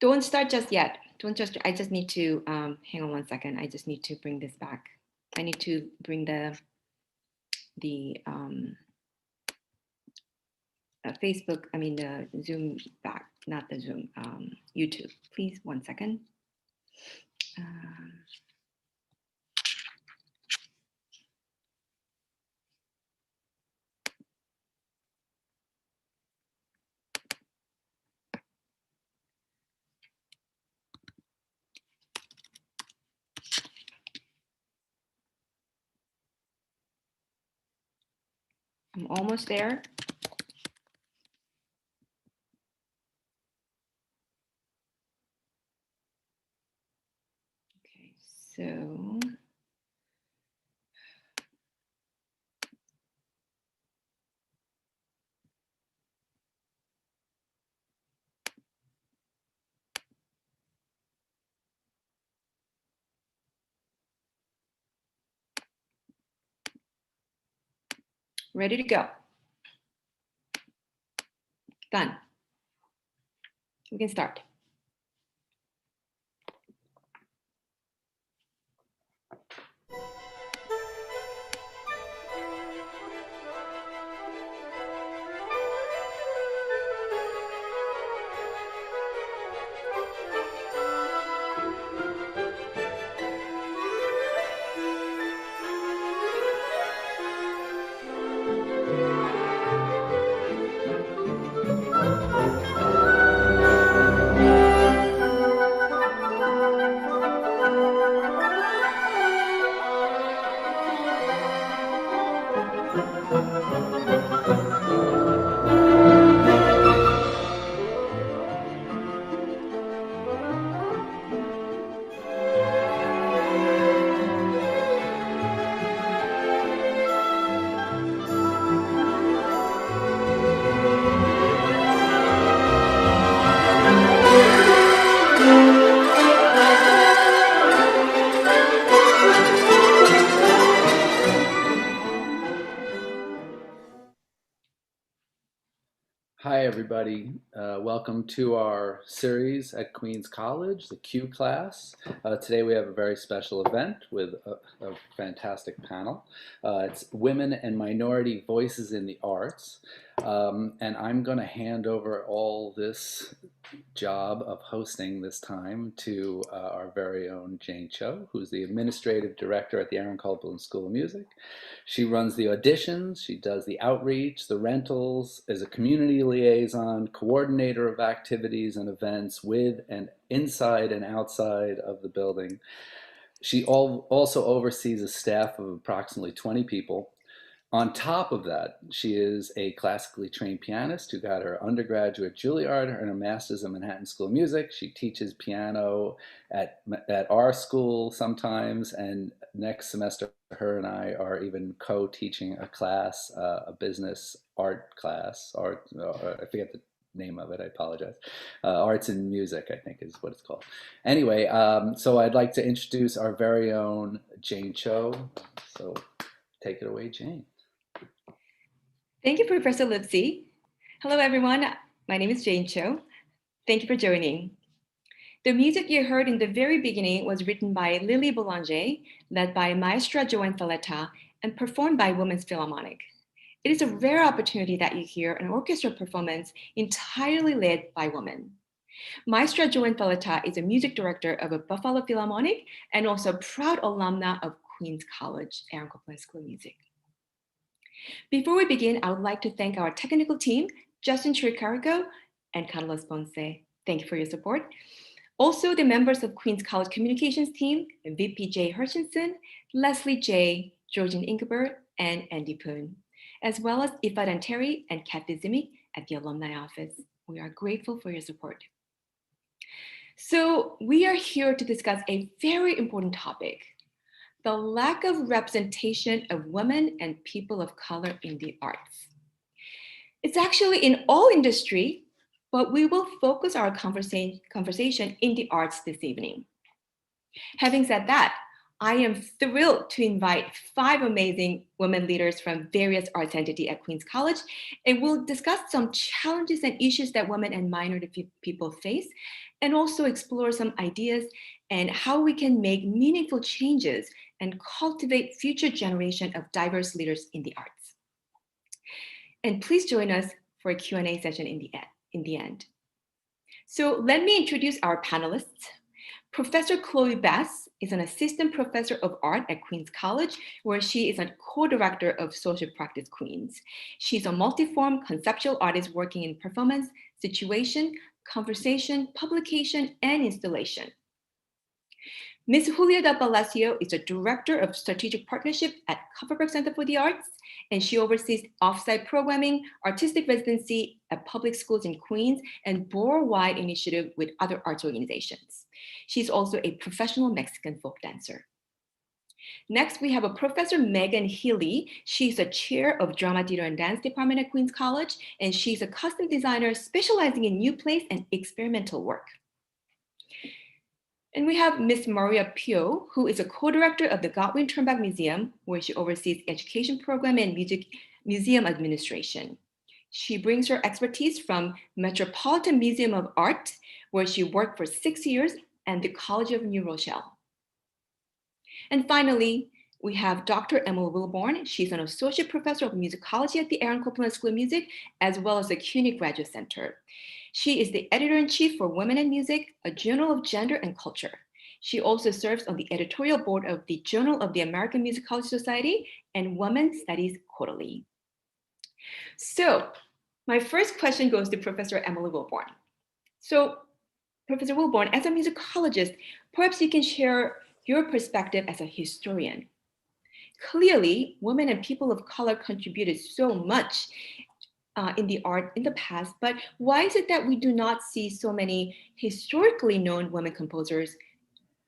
Don't start just yet. I just need to, hang on one second. I just need to bring this back. I need to bring the Facebook, the Zoom back, not the Zoom, YouTube. Please, 1 second. I'm almost there. Okay, so ready to go. Done. We can start. Hi, everybody. Welcome to our series at Queens College, the Q-Class. Today we have a very special event with a fantastic panel. It's Women and Minority Voices in the Arts. And I'm going to hand over all this job of hosting this time to our very own Jane Cho, who's the Administrative Director at the Aaron Copeland School of Music. She runs the auditions, she does the outreach, the rentals, is a community liaison, coordinator of activities and events with and inside and outside of the building. She also oversees a staff of approximately 20 people. On top of that, she is a classically trained pianist who got her undergraduate Juilliard and her master's at Manhattan School of Music. She teaches piano at our school sometimes, and next semester her and I are even co-teaching a class, a business art class, I forget the name of it, I apologize. Arts and Music, I think is what it's called. Anyway, so I'd like to introduce our very own Jane Cho. So take it away, Jane. Thank you, Professor Lipsy. Hello, everyone. My name is Jane Cho. Thank you for joining. The music you heard in the very beginning was written by Lily Boulanger, led by Maestra Joanne Falletta, and performed by Women's Philharmonic. It is a rare opportunity that you hear an orchestra performance entirely led by women. Maestra Joanne Falletta is a music director of a Buffalo Philharmonic and also a proud alumna of Queens College, Aaron Copeland School of Music. Before we begin, I would like to thank our technical team, Justin Tricarico and Carlos Ponce. Thank you for your support. Also, the members of Queens College Communications team, VP Jay Hershenson, Leslie J, Georgine Ingeberg, and Andy Poon, as well as Ifad and Terry and Kathy Zimi at the Alumni Office. We are grateful for your support. So we are here to discuss a very important topic, the lack of representation of women and people of color in the arts. It's actually in all industry, but we will focus our conversation in the arts this evening. Having said that, I am thrilled to invite 5 amazing women leaders from various arts entities at Queens College, and we'll discuss some challenges and issues that women and minority people face, and also explore some ideas and how we can make meaningful changes and cultivate future generation of diverse leaders in the arts. And please join us for a Q&A session in the end. So let me introduce our panelists. Professor Chloë Bass is an assistant professor of art at Queens College, where she is a co-director of Social Practice Queens. She's a multiform conceptual artist working in performance, situation, conversation, publication, and installation. Ms. Julia del Palacio is a director of strategic partnership at Kupferberg Center for the Arts, and she oversees offsite programming, artistic residency at public schools in Queens, and board-wide initiative with other arts organizations. She's also a professional Mexican folk dancer. Next, we have a Professor Megan Healy. She's a chair of Drama, Theater, and Dance Department at Queens College, and she's a costume designer specializing in new plays and experimental work. And we have Ms. Maria Pio, who is a co-director of the Godwin-Ternbach Museum, where she oversees education program and museum administration. She brings her expertise from Metropolitan Museum of Art, where she worked for 6 years, and the College of New Rochelle. And finally, we have Dr. Emily Wilborn. She's an associate professor of musicology at the Aaron Copland School of Music, as well as the CUNY Graduate Center. She is the editor-in-chief for Women in Music, a journal of gender and culture. She also serves on the editorial board of the Journal of the American Musicology Society and Women's Studies Quarterly. So my first question goes to Professor Emily Wilborn. So Professor Wilborn, as a musicologist, perhaps you can share your perspective as a historian. Clearly, women and people of color contributed so much in the art in the past, but why is it that we do not see so many historically known women composers,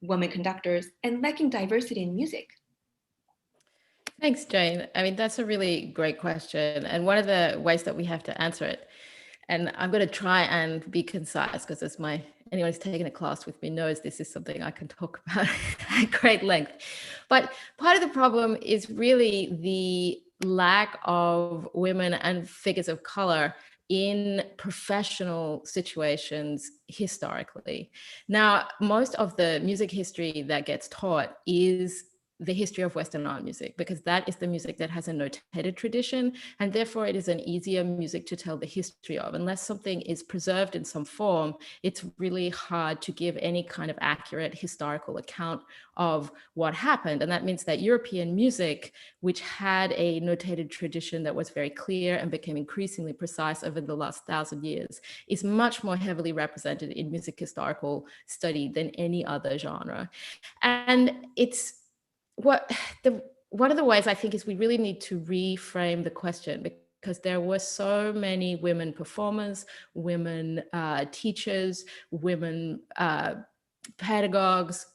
women conductors, and lacking diversity in music? Thanks, Jane. I mean, that's a really great question. And one of the ways that we have to answer it, and I'm going to try and be concise because as anyone who's taken a class with me knows this is something I can talk about at great length. But part of the problem is really the lack of women and figures of color in professional situations historically. Now, most of the music history that gets taught is the history of Western art music, because that is the music that has a notated tradition, and therefore it is an easier music to tell the history of. Unless something is preserved in some form, it's really hard to give any kind of accurate historical account of what happened. And that means that European music, which had a notated tradition that was very clear and became increasingly precise over the last 1,000 years, is much more heavily represented in music historical study than any other genre. And it's one of the ways I think is we really need to reframe the question, because there were so many women performers, women teachers, women pedagogues.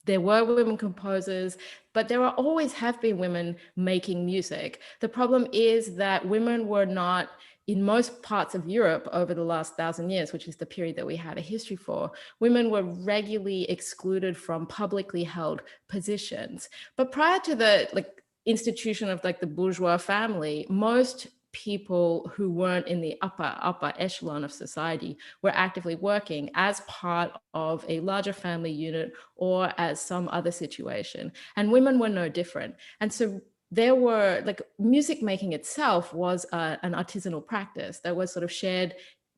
There were women composers, but there always have been women making music. The problem is that women were not, in most parts of Europe over the last 1,000 years, which is the period that we have a history for, women were regularly excluded from publicly held positions. But prior to the institution of the bourgeois family, most people who weren't in the upper echelon of society were actively working as part of a larger family unit or as some other situation. And women were no different. And so there were music making itself was an artisanal practice that was sort of shared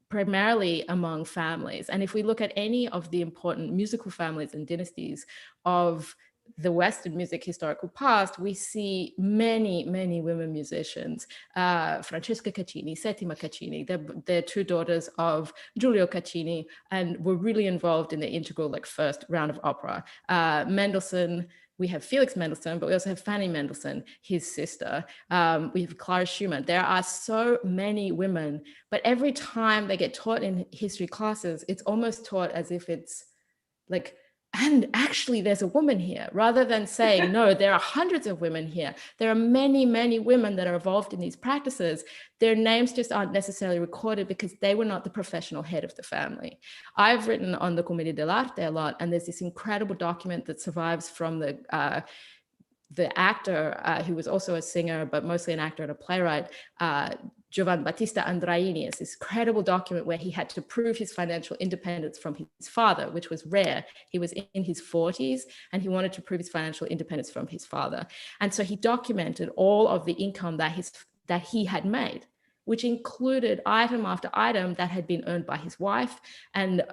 primarily among families. And if we look at any of the important musical families and dynasties of the Western music historical past, we see many, many women musicians. Francesca Caccini, Settima Caccini, they're two daughters of Giulio Caccini, and were really involved in the integral first round of opera. Mendelssohn, we have Felix Mendelssohn, but we also have Fanny Mendelssohn, his sister. We have Clara Schumann. There are so many women, but every time they get taught in history classes, it's almost taught as if it's and actually there's a woman here, rather than saying, no, there are hundreds of women here. There are many, many women that are involved in these practices. Their names just aren't necessarily recorded because they were not the professional head of the family. I've written on the Comité dell'Arte a lot, and there's this incredible document that survives from the actor who was also a singer, but mostly an actor and a playwright, Giovan Battista Andreini. It's this credible document where he had to prove his financial independence from his father, which was rare. He was in his 40s and he wanted to prove his financial independence from his father. And so he documented all of the income that he had made, which included item after item that had been earned by his wife and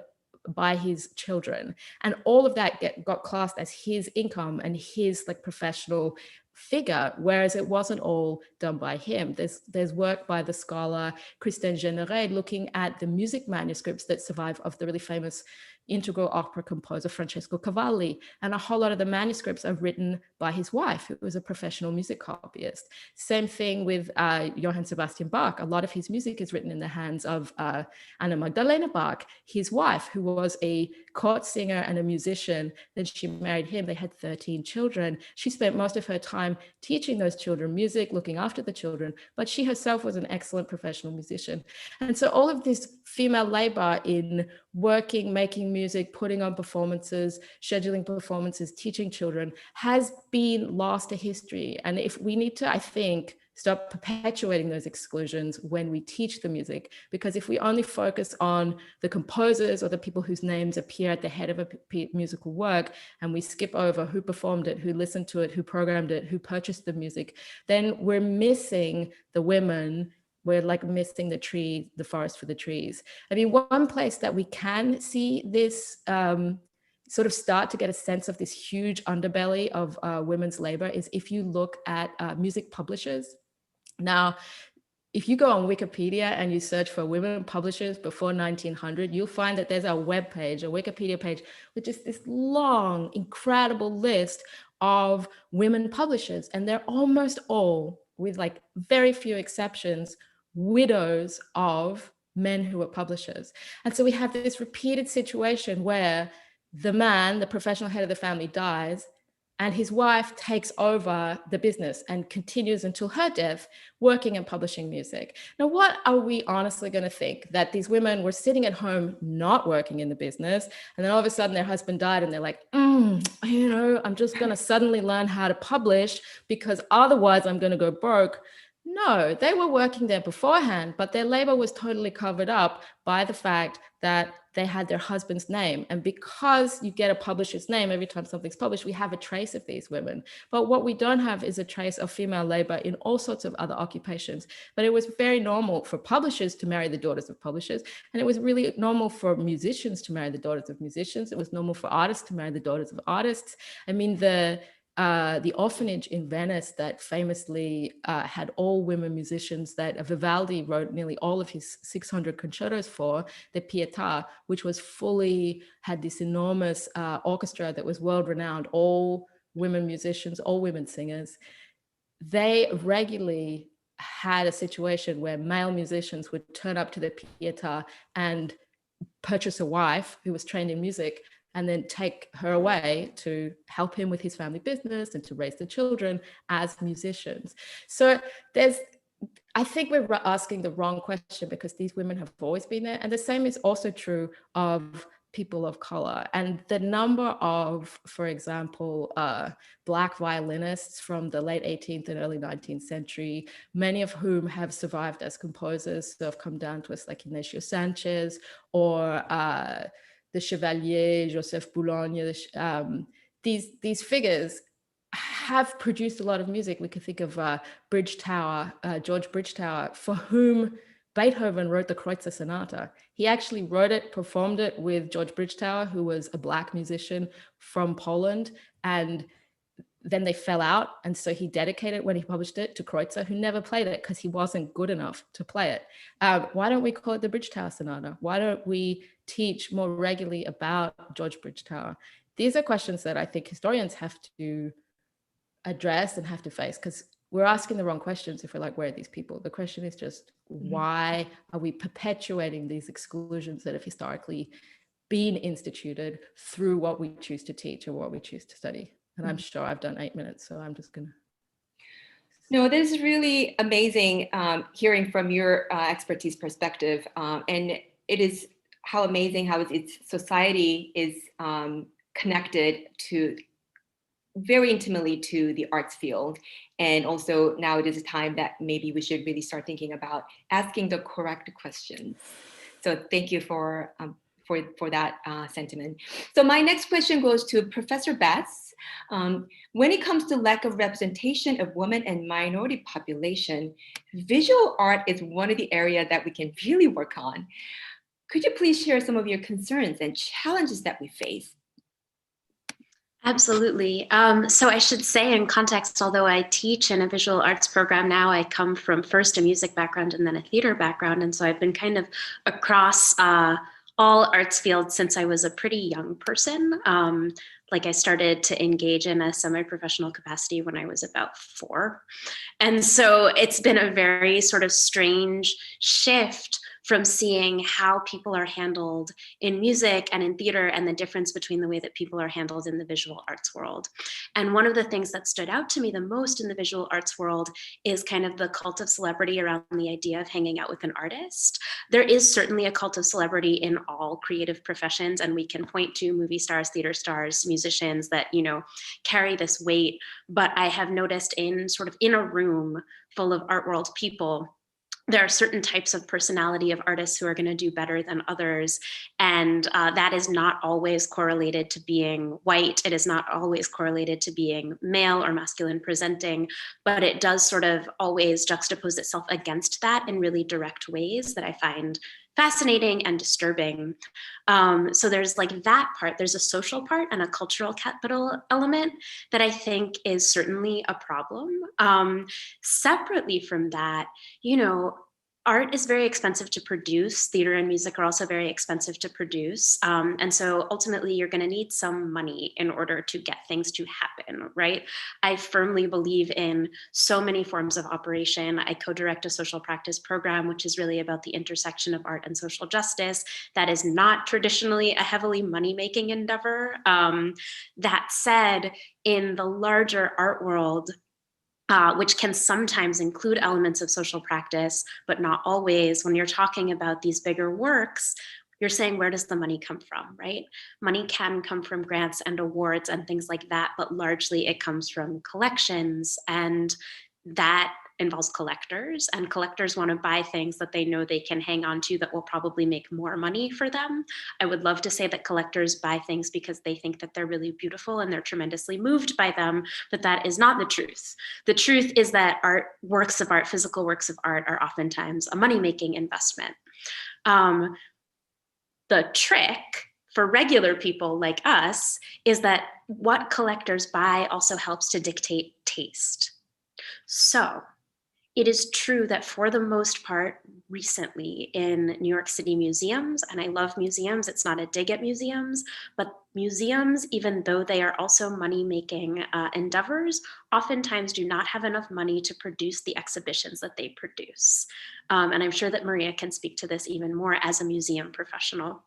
by his children. And all of that got classed as his income and his like professional figure, whereas it wasn't all done by him. There's work by the scholar Christine Généré looking at the music manuscripts that survive of the really famous integral opera composer Francesco Cavalli, and a whole lot of the manuscripts are written by his wife, who was a professional music copyist. Same thing with Johann Sebastian Bach. A lot of his music is written in the hands of Anna Magdalena Bach, his wife, who was a court singer and a musician. Then she married him. They had 13 children. She spent most of her time teaching those children music, looking after the children, but she herself was an excellent professional musician. And so all of this female labor in working, making music, putting on performances, scheduling performances, teaching children has been lost to history. And if we need to, I think, stop perpetuating those exclusions when we teach the music, because if we only focus on the composers or the people whose names appear at the head of a musical work, and we skip over who performed it, who listened to it, who programmed it, who purchased the music, then we're missing the women. We're like missing the forest for the trees. I mean, one place that we can see this sort of start to get a sense of this huge underbelly of women's labor is if you look at music publishers. Now, if you go on Wikipedia and you search for women publishers before 1900, you'll find that there's a web page, a Wikipedia page, with just this long, incredible list of women publishers. And they're almost all, with like very few exceptions, widows of men who were publishers. And so we have this repeated situation where the man, the professional head of the family, dies, and his wife takes over the business and continues until her death working and publishing music. Now, what are we honestly going to think? That these women were sitting at home not working in the business, and then all of a sudden their husband died and they're like, I'm just going to suddenly learn how to publish because otherwise I'm going to go broke. No, they were working there beforehand, but their labor was totally covered up by the fact that they had their husband's name. And because you get a publisher's name every time something's published, we have a trace of these women. But what we don't have is a trace of female labor in all sorts of other occupations. But it was very normal for publishers to marry the daughters of publishers. And it was really normal for musicians to marry the daughters of musicians. It was normal for artists to marry the daughters of artists. I mean, the orphanage in Venice that famously had all women musicians that Vivaldi wrote nearly all of his 600 concertos for, the Pietà, which was had this enormous orchestra that was world-renowned, all women musicians, all women singers. They regularly had a situation where male musicians would turn up to the Pietà and purchase a wife who was trained in music and then take her away to help him with his family business and to raise the children as musicians. So I think we're asking the wrong question because these women have always been there. And the same is also true of people of color. And the number of, for example, Black violinists from the late 18th and early 19th century, many of whom have survived as composers, so have come down to us, like Ignacio Sanchez or the Chevalier, Joseph Boulogne, these figures have produced a lot of music. We could think of George Bridgetower, for whom Beethoven wrote the Kreutzer Sonata. He actually wrote it, performed it with George Bridgetower, who was a Black musician from Poland, and then they fell out. And so he dedicated, when he published it, to Kreutzer, who never played it because he wasn't good enough to play it. Why don't we call it the Bridgetower Sonata? Why don't we teach more regularly about George Bridgetower? These are questions that I think historians have to address and have to face, because we're asking the wrong questions if we're like, where are these people? The question is just, why are we perpetuating these exclusions that have historically been instituted through what we choose to teach or what we choose to study. And I'm sure I've done 8 minutes, so I'm just gonna. No, this is really amazing hearing from your expertise perspective. And it is how amazing how it's society is connected to very intimately to the arts field. And also now it is a time that maybe we should really start thinking about asking the correct questions. So thank you for that sentiment. So my next question goes to Professor Betts. When it comes to lack of representation of women and minority population, visual art is one of the areas that we can really work on. Could you please share some of your concerns and challenges that we face? Absolutely. So I should say in context, although I teach in a visual arts program now, I come from first a music background and then a theater background. And so I've been kind of across all arts fields since I was a pretty young person. Like I started to engage in a semi-professional capacity when I was about 4. And so it's been a very sort of strange shift from seeing how people are handled in music and in theater and the difference between the way that people are handled in the visual arts world. And one of the things that stood out to me the most in the visual arts world is kind of the cult of celebrity around the idea of hanging out with an artist. There is certainly a cult of celebrity in all creative professions, and we can point to movie stars, theater stars, musicians that, you know, carry this weight. But I have noticed in sort of in a room full of art world people, there are certain types of personality of artists who are going to do better than others. And that is not always correlated to being white. It is not always correlated to being male or masculine presenting, but it does sort of always juxtapose itself against that in really direct ways that I find fascinating and disturbing. So there's like that part, there's a social part and a cultural capital element that I think is certainly a problem. Separately from that, you know, art is very expensive to produce. Theater and music are also very expensive to produce. And so ultimately you're gonna need some money in order to get things to happen, right? I firmly believe in so many forms of operation. I co-direct a social practice program, which is really about the intersection of art and social justice. That is not traditionally a heavily money-making endeavor. That said, in the larger art world, which can sometimes include elements of social practice, but not always. When you're talking about these bigger works, you're saying, where does the money come from, right? Money can come from grants and awards and things like that, but largely it comes from collections, and that involves collectors, and collectors want to buy things that they know they can hang on to that will probably make more money for them. I would love to say that collectors buy things because they think that they're really beautiful and they're tremendously moved by them, but that is not the truth. The truth is that works of art, physical works of art, are oftentimes a money-making investment. The trick for regular people like us is that what collectors buy also helps to dictate taste. So it is true that for the most part, recently in New York City museums, and I love museums, it's not a dig at museums, but museums, even though they are also money-making endeavors, oftentimes do not have enough money to produce the exhibitions that they produce. And I'm sure that Maria can speak to this even more as a museum professional.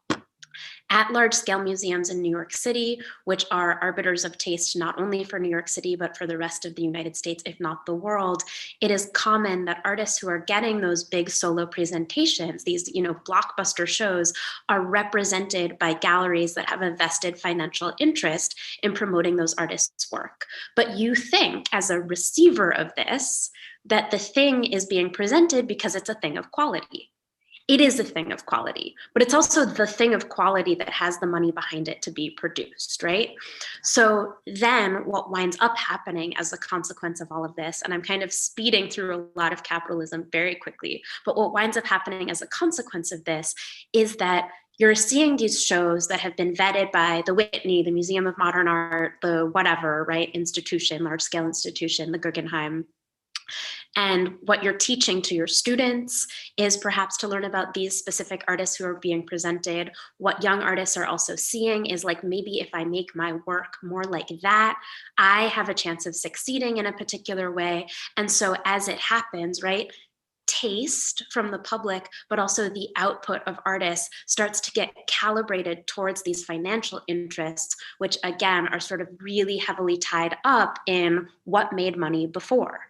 At large-scale museums in New York City, which are arbiters of taste not only for New York City, but for the rest of the United States, if not the world, it is common that artists who are getting those big solo presentations, these blockbuster shows, are represented by galleries that have a vested financial interest in promoting those artists' work. But you think, as a receiver of this, that the thing is being presented because it's a thing of quality. It is a thing of quality, but it's also the thing of quality that has the money behind it to be produced, right? So then what winds up happening as a consequence of all of this, and I'm kind of speeding through a lot of capitalism very quickly, but what winds up happening as a consequence of this is that you're seeing these shows that have been vetted by the Whitney, the Museum of Modern Art, the whatever, right, institution, large scale institution, the Guggenheim. And what you're teaching to your students is perhaps to learn about these specific artists who are being presented. What young artists are also seeing is like, maybe if I make my work more like that, I have a chance of succeeding in a particular way. And so as it happens, right, taste from the public, but also the output of artists starts to get calibrated towards these financial interests, which again are sort of really heavily tied up in what made money before.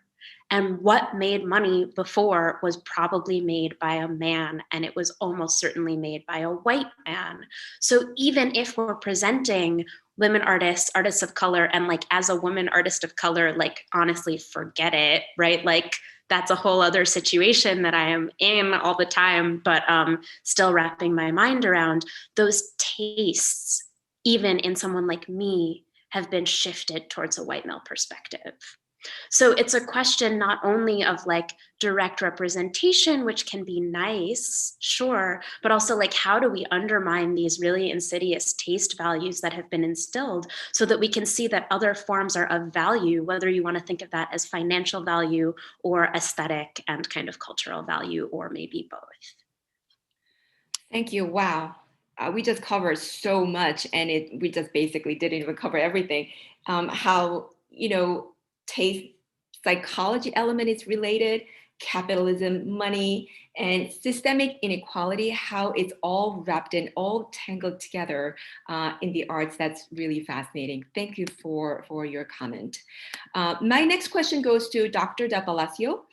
And what made money before was probably made by a man, and it was almost certainly made by a white man. So even if we're presenting women artists, artists of color, and like as a woman artist of color, like honestly, forget it, right? Like that's a whole other situation that I am in all the time, but still wrapping my mind around. Those tastes, even in someone like me, have been shifted towards a white male perspective. So it's a question not only of like direct representation, which can be nice, sure, but also like how do we undermine these really insidious taste values that have been instilled so that we can see that other forms are of value, whether you want to think of that as financial value or aesthetic and kind of cultural value, or maybe both. Thank you. Wow. We just covered so much, and we just basically didn't even cover everything. How, taste psychology element is related, capitalism, money, and systemic inequality, how it's all wrapped in, all tangled together in the arts. That's really fascinating. Thank you for your comment. My next question goes to Dr. Del Palacio.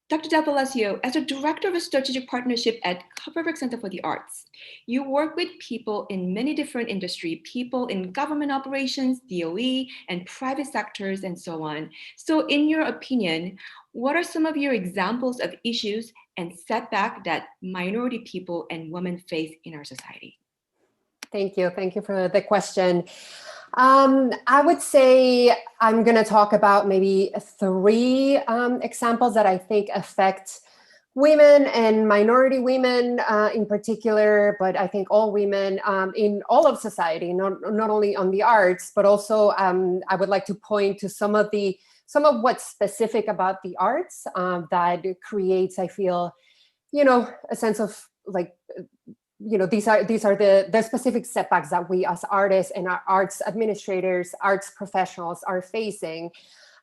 Dr. Del Palacio, as a director of a strategic partnership at Kupferberg Center for the Arts, you work with people in many different industries, people in government operations, DOE, and private sectors, and so on. So in your opinion, what are some of your examples of issues and setbacks that minority people and women face in our society? Thank you. Thank you for the question. I would say I'm going to talk about maybe 3 examples that I think affect women and minority women in particular, but I think all women in all of society, not only on the arts, but also I would like to point to some of what's specific about the arts that creates, I feel, a sense of like, these are the specific setbacks that we as artists and our arts administrators, arts professionals are facing.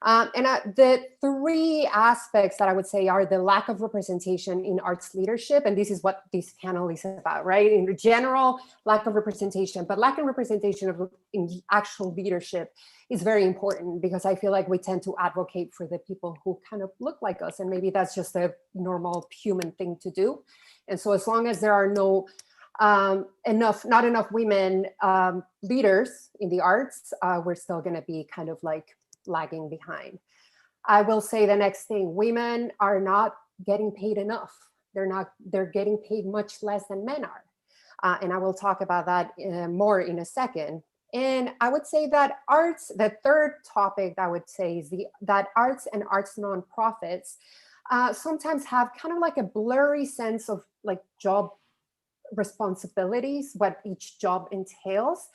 The 3 aspects that I would say are the lack of representation in arts leadership, and this is what this panel is about, right? In general, lack of representation, but lack of representation in actual leadership is very important, because I feel like we tend to advocate for the people who kind of look like us, and maybe that's just a normal human thing to do. And so as long as there are not enough women leaders in the arts, we're still going to be kind of like lagging behind. I will say the next thing: women are not getting paid enough. They're getting paid much less than men are, and I will talk about that more in a second. And I would say that arts, the third topic I would say is that arts and arts nonprofits sometimes have kind of like a blurry sense of like job responsibilities, what each job entails.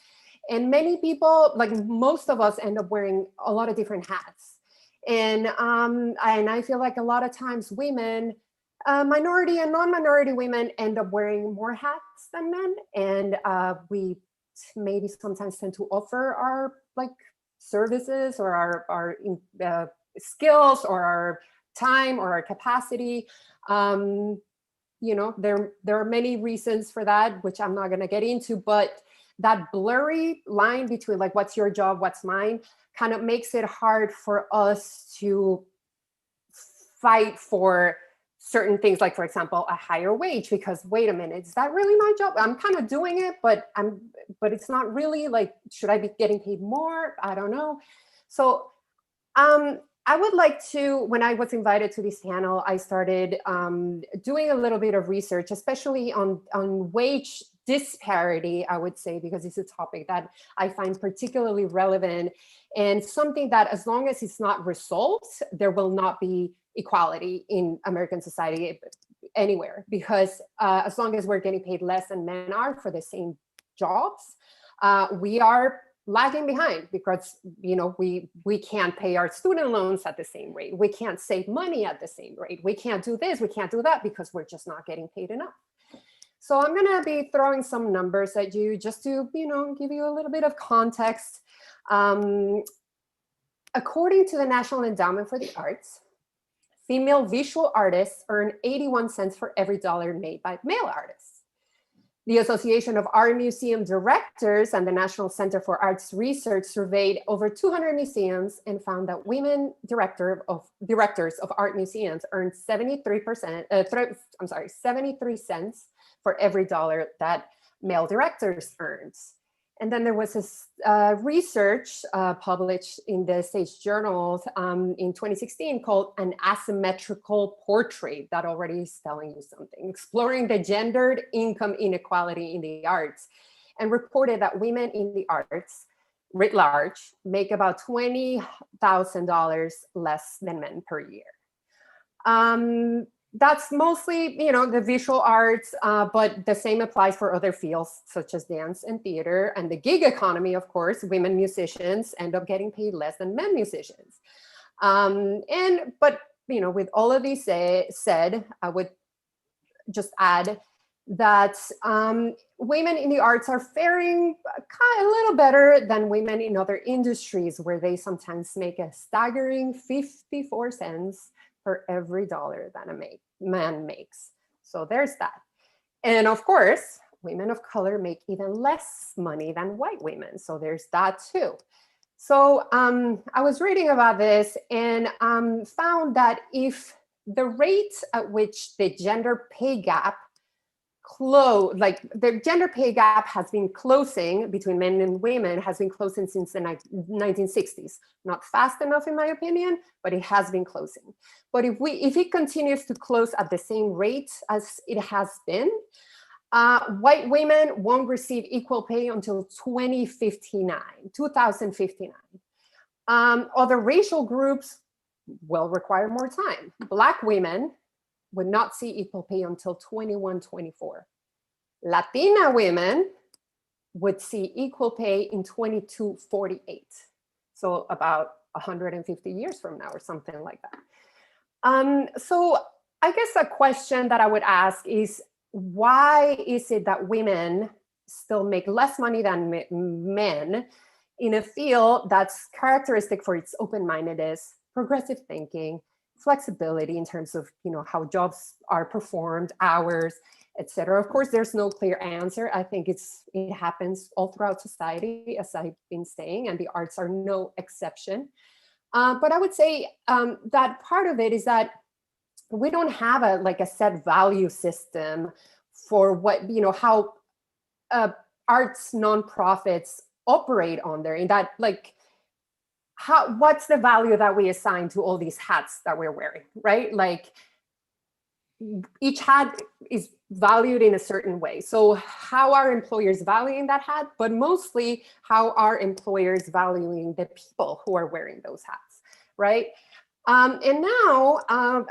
And many people, like most of us, end up wearing a lot of different hats. And I feel like a lot of times women, minority and non-minority women, end up wearing more hats than men. And we maybe sometimes tend to offer our like services or our skills or our time or our capacity. There are many reasons for that, which I'm not going to get into, but that blurry line between like what's your job, what's mine, kind of makes it hard for us to fight for certain things, like, for example, a higher wage, because wait a minute, is that really my job? I'm kind of doing it, but it's not really, like, should I be getting paid more? I don't know. So I would like to, when I was invited to this panel, I started doing a little bit of research, especially on wage disparity, I would say, because it's a topic that I find particularly relevant and something that, as long as it's not resolved, there will not be equality in American society anywhere, because as long as we're getting paid less than men are for the same jobs, we are lagging behind, because we can't pay our student loans at the same rate. We can't save money at the same rate. We can't do this, we can't do that, because we're just not getting paid enough. So I'm going to be throwing some numbers at you just to, give you a little bit of context. According to the National Endowment for the Arts, female visual artists earn 81 cents for every dollar made by male artists. The Association of Art Museum Directors and the National Center for Arts Research surveyed over 200 museums and found that women directors of art museums earned 73 cents for every dollar that male directors earned. And then there was this research published in the Sage Journal in 2016 called An Asymmetrical Portrait, that already is telling you something, exploring the gendered income inequality in the arts, and reported that women in the arts, writ large, make about $20,000 less than men per year. That's mostly, the visual arts, but the same applies for other fields such as dance and theater and the gig economy. Of course, women musicians end up getting paid less than men musicians. But with all of these said, I would just add that women in the arts are faring a little better than women in other industries, where they sometimes make a staggering 54 cents for every dollar that a man makes. So there's that. And of course, women of color make even less money than white women. So there's that too. So I was reading about this and found that if the rate at which the gender pay gap the gender pay gap has been closing between men and women has been closing since the 1960s. Not fast enough, in my opinion, but it has been closing. But if it continues to close at the same rate as it has been, white women won't receive equal pay until 2059. Other racial groups will require more time. Black women would not see equal pay until 2124. Latina women would see equal pay in 2248. So about 150 years from now or something like that. So I guess a question that I would ask is, why is it that women still make less money than men in a field that's characteristic for its open-mindedness, progressive thinking, flexibility in terms of how jobs are performed, hours, etc. Of course, there's no clear answer. I think it happens all throughout society, as I've been saying, and the arts are no exception. But I would say that part of it is that we don't have a set value system for what how arts nonprofits operate on there. In that, what's the value that we assign to all these hats that we're wearing, right? Each hat is valued in a certain way. So how are employers valuing that hat? But mostly, how are employers valuing the people who are wearing those hats, right? And now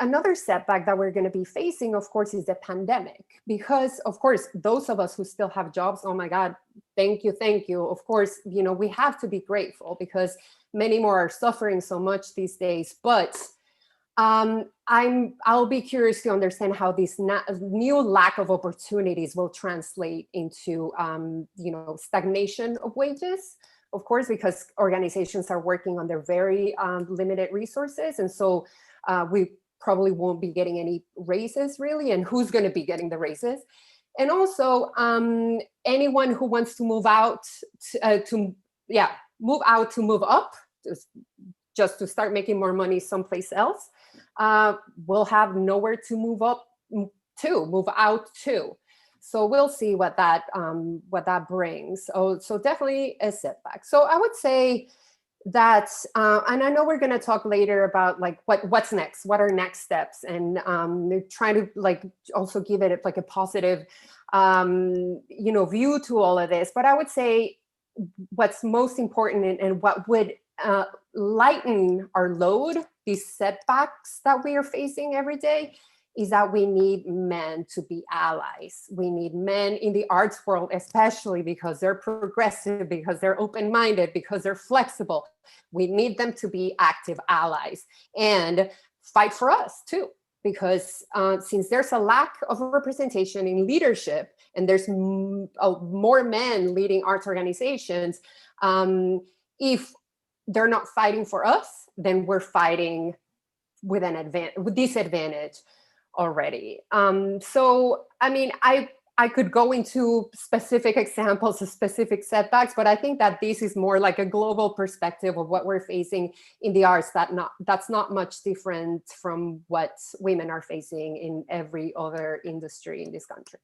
another setback that we're going to be facing, of course, is the pandemic. Because, of course, those of us who still have jobs, oh my God, thank you. Of course, we have to be grateful because many more are suffering so much these days. But I'll be curious to understand how this new lack of opportunities will translate into stagnation of wages. Of course, because organizations are working on their very limited resources, and so we probably won't be getting any raises really. And who's going to be getting the raises? And also, anyone who wants to move out to move up, just to start making more money someplace else, will have nowhere to move out to. So we'll see what that brings. So definitely a setback. So I would say that, and I know we're going to talk later about what's next, what are next steps, and trying to also give it a positive view to all of this. But I would say what's most important and what would lighten our load, these setbacks that we are facing every day, is that we need men to be allies. We need men in the arts world, especially because they're progressive, because they're open-minded, because they're flexible. We need them to be active allies and fight for us too. Because since there's a lack of representation in leadership, and there's more men leading arts organizations, if they're not fighting for us, then we're fighting with with disadvantage already. So, I mean, I could go into specific examples of specific setbacks, but I think that this is more like a global perspective of what we're facing in the arts. That's not much different from what women are facing in every other industry in this country.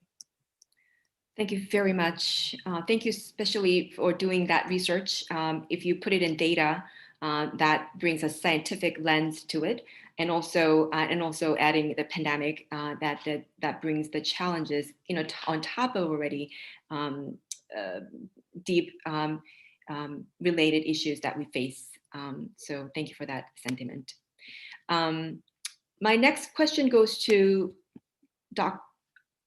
Thank you very much. Thank you especially for doing that research. If you put it in data, that brings a scientific lens to it, and also adding the pandemic that brings the challenges, on top of already deep related issues that we face. So thank you for that sentiment. My next question goes to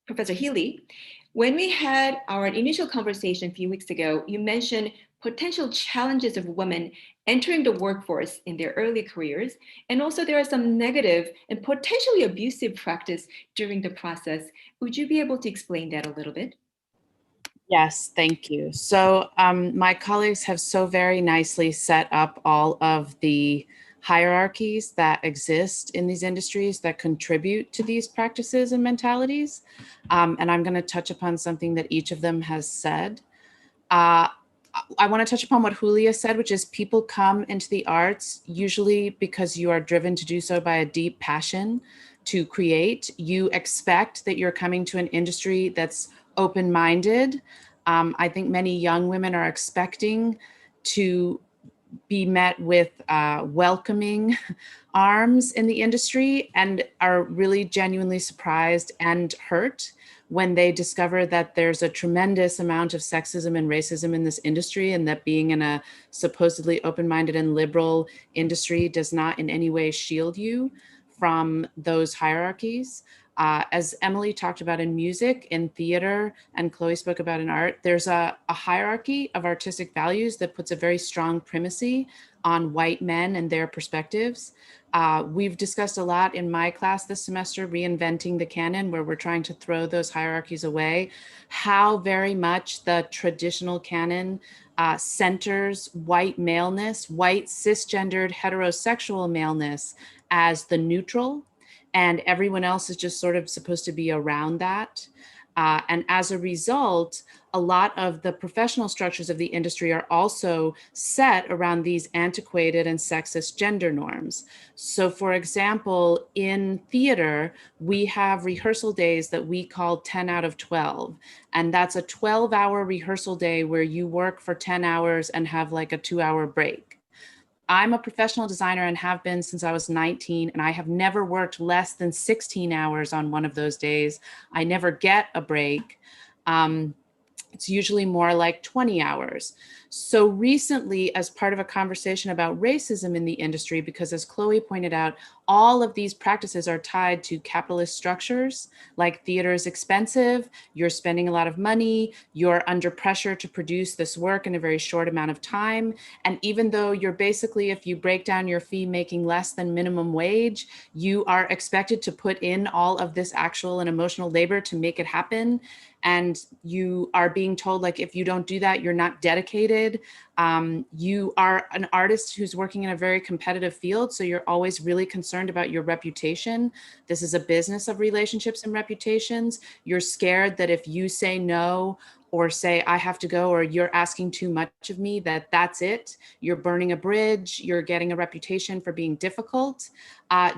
Professor Healy. When we had our initial conversation a few weeks ago, you mentioned potential challenges of women entering the workforce in their early careers, and also there are some negative and potentially abusive practice during the process. Would you be able to explain that a little bit? Yes, thank you. So my colleagues have so very nicely set up all of the hierarchies that exist in these industries that contribute to these practices and mentalities. And I'm going to touch upon something that each of them has said. I want to touch upon what Julia said, which is people come into the arts usually because you are driven to do so by a deep passion to create. You expect that you're coming to an industry that's open-minded. I think many young women are expecting to be met with welcoming arms in the industry, and are really genuinely surprised and hurt when they discover that there's a tremendous amount of sexism and racism in this industry, and that being in a supposedly open-minded and liberal industry does not in any way shield you from those hierarchies. As Emily talked about in music, in theater, and Chloe spoke about in art, there's a hierarchy of artistic values that puts a very strong primacy on white men and their perspectives. We've discussed a lot in my class this semester, Reinventing the Canon, where we're trying to throw those hierarchies away, how very much the traditional canon centers white maleness, white cisgendered heterosexual maleness as the neutral, and everyone else is just sort of supposed to be around that. And as a result, a lot of the professional structures of the industry are also set around these antiquated and sexist gender norms. So for example, in theater, we have rehearsal days that we call 10 out of 12. And that's a 12-hour rehearsal day where you work for 10 hours and have like a 2-hour break. I'm a professional designer and have been since I was 19, and I have never worked less than 16 hours on one of those days. I never get a break. It's usually more like 20 hours. So recently, as part of a conversation about racism in the industry, because as Chloë pointed out, all of these practices are tied to capitalist structures, like theater is expensive, you're spending a lot of money, you're under pressure to produce this work in a very short amount of time. And even though you're basically, if you break down your fee, making less than minimum wage, you are expected to put in all of this actual and emotional labor to make it happen. And you are being told, like, if you don't do that, you're not dedicated. You are an artist who's working in a very competitive field, so you're always really concerned about your reputation. This is a business of relationships and reputations. You're scared that if you say no, or say, I have to go, or you're asking too much of me, that's it. You're burning a bridge, you're getting a reputation for being difficult.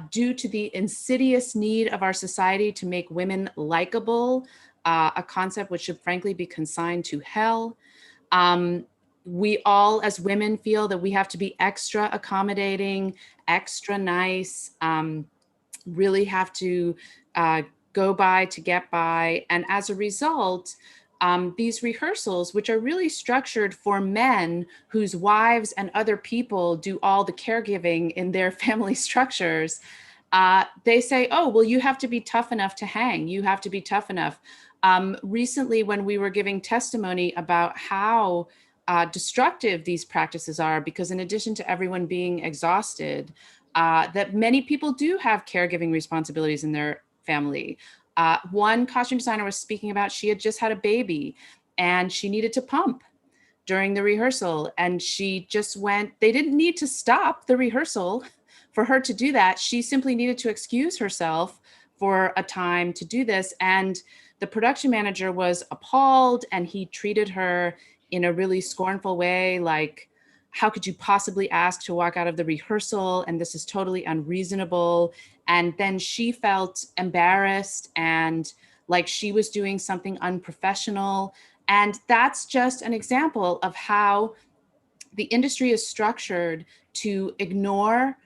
Due to the insidious need of our society to make women likable, a concept which should frankly be consigned to hell. We all as women feel that we have to be extra accommodating, extra nice, really have to go by to get by. And as a result, these rehearsals, which are really structured for men whose wives and other people do all the caregiving in their family structures, they say, oh, well, you have to be tough enough to hang. You have to be tough enough. Recently, when we were giving testimony about how destructive these practices are, because in addition to everyone being exhausted, that many people do have caregiving responsibilities in their family. One costume designer was speaking about she had just had a baby and she needed to pump during the rehearsal, and she just went, they didn't need to stop the rehearsal for her to do that, she simply needed to excuse herself for a time to do this. And the production manager was appalled, and he treated her in a really scornful way, like, how could you possibly ask to walk out of the rehearsal? And this is totally unreasonable. And then she felt embarrassed and like she was doing something unprofessional. And that's just an example of how the industry is structured to ignore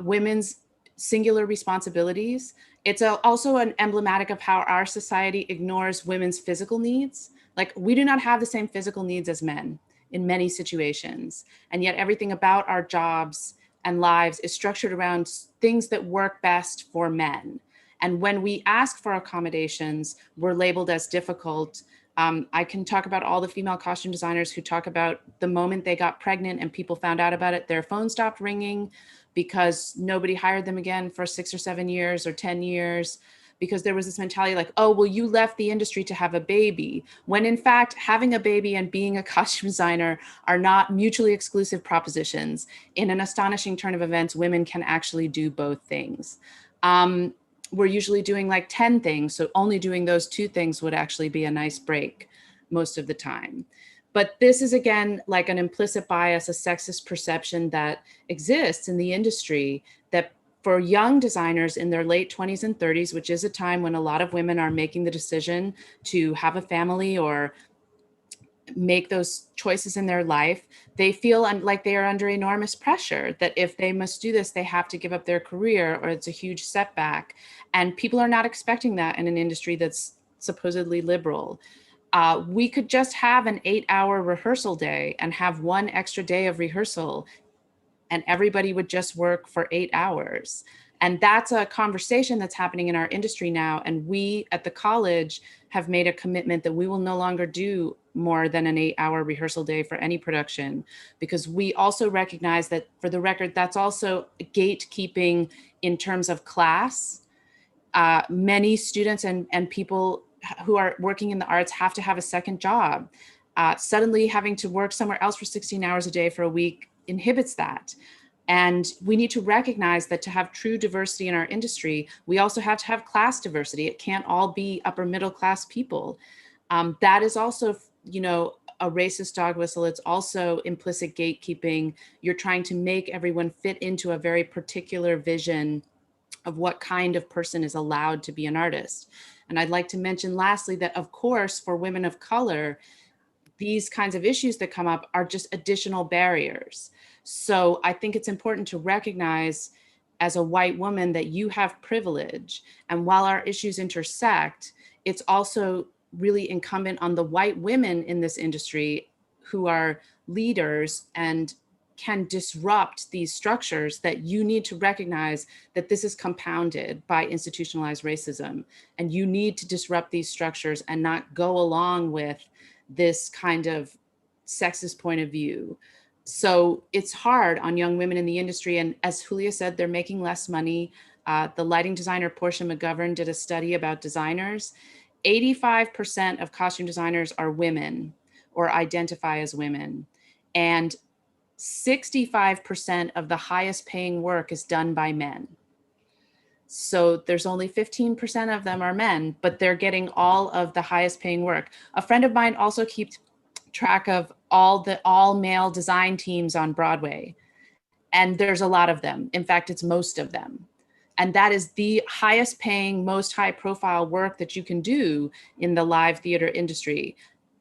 women's singular responsibilities. It's also an emblematic of how our society ignores women's physical needs. Like, we do not have the same physical needs as men in many situations. And yet everything about our jobs and lives is structured around things that work best for men. And when we ask for accommodations, we're labeled as difficult. I can talk about all the female costume designers who talk about the moment they got pregnant and people found out about it, their phone stopped ringing because nobody hired them again for 6 or 7 years or 10 years, because there was this mentality like, oh, well, you left the industry to have a baby, when in fact, having a baby and being a costume designer are not mutually exclusive propositions. In an astonishing turn of events, women can actually do both things. We're usually doing like 10 things, so only doing those 2 things would actually be a nice break most of the time. But this is, again, like an implicit bias, a sexist perception that exists in the industry, that for young designers in their late 20s and 30s, which is a time when a lot of women are making the decision to have a family or make those choices in their life, they feel like they are under enormous pressure, that if they must do this, they have to give up their career or it's a huge setback. And people are not expecting that in an industry that's supposedly liberal. We could just have an 8-hour rehearsal day and have 1 extra day of rehearsal, and everybody would just work for 8 hours. And that's a conversation that's happening in our industry now. And we at the college have made a commitment that we will no longer do more than an 8-hour rehearsal day for any production, because we also recognize that, for the record, that's also gatekeeping in terms of class. Many students and people who are working in the arts have to have a second job. Suddenly having to work somewhere else for 16 hours a day for a week inhibits that. And we need to recognize that to have true diversity in our industry, we also have to have class diversity. It can't all be upper middle class people. That is also, you know, a racist dog whistle. It's also implicit gatekeeping. You're trying to make everyone fit into a very particular vision of what kind of person is allowed to be an artist. And I'd like to mention lastly that, of course, for women of color, these kinds of issues that come up are just additional barriers. So I think it's important to recognize as a white woman that you have privilege. And while our issues intersect, it's also really incumbent on the white women in this industry who are leaders and can disrupt these structures, that you need to recognize that this is compounded by institutionalized racism. And you need to disrupt these structures and not go along with this kind of sexist point of view. So it's hard on young women in the industry. And as Julia said, they're making less money. The lighting designer, Portia McGovern, did a study about designers. 85% of costume designers are women or identify as women. And 65% of the highest paying work is done by men. So there's only 15% of them are men, but they're getting all of the highest paying work. A friend of mine also keeps track of all male design teams on Broadway. And there's a lot of them. In fact, it's most of them. And that is the highest paying, most high profile work that you can do in the live theater industry.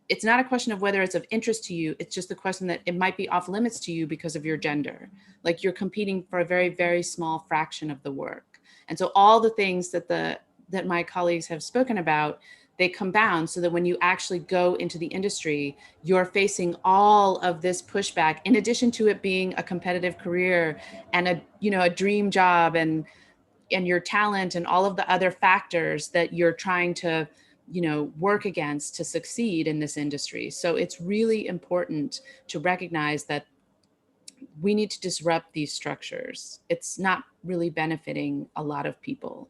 It's not a question of whether it's of interest to you. It's just the question that it might be off limits to you because of your gender. Like, you're competing for a very, very small fraction of the work. And so all the things that my colleagues have spoken about, they compound so that when you actually go into the industry, you're facing all of this pushback, in addition to it being a competitive career and a dream job and your talent and all of the other factors that you're trying to work against to succeed in this industry. So it's really important to recognize that we need to disrupt these structures. It's not really benefiting a lot of people.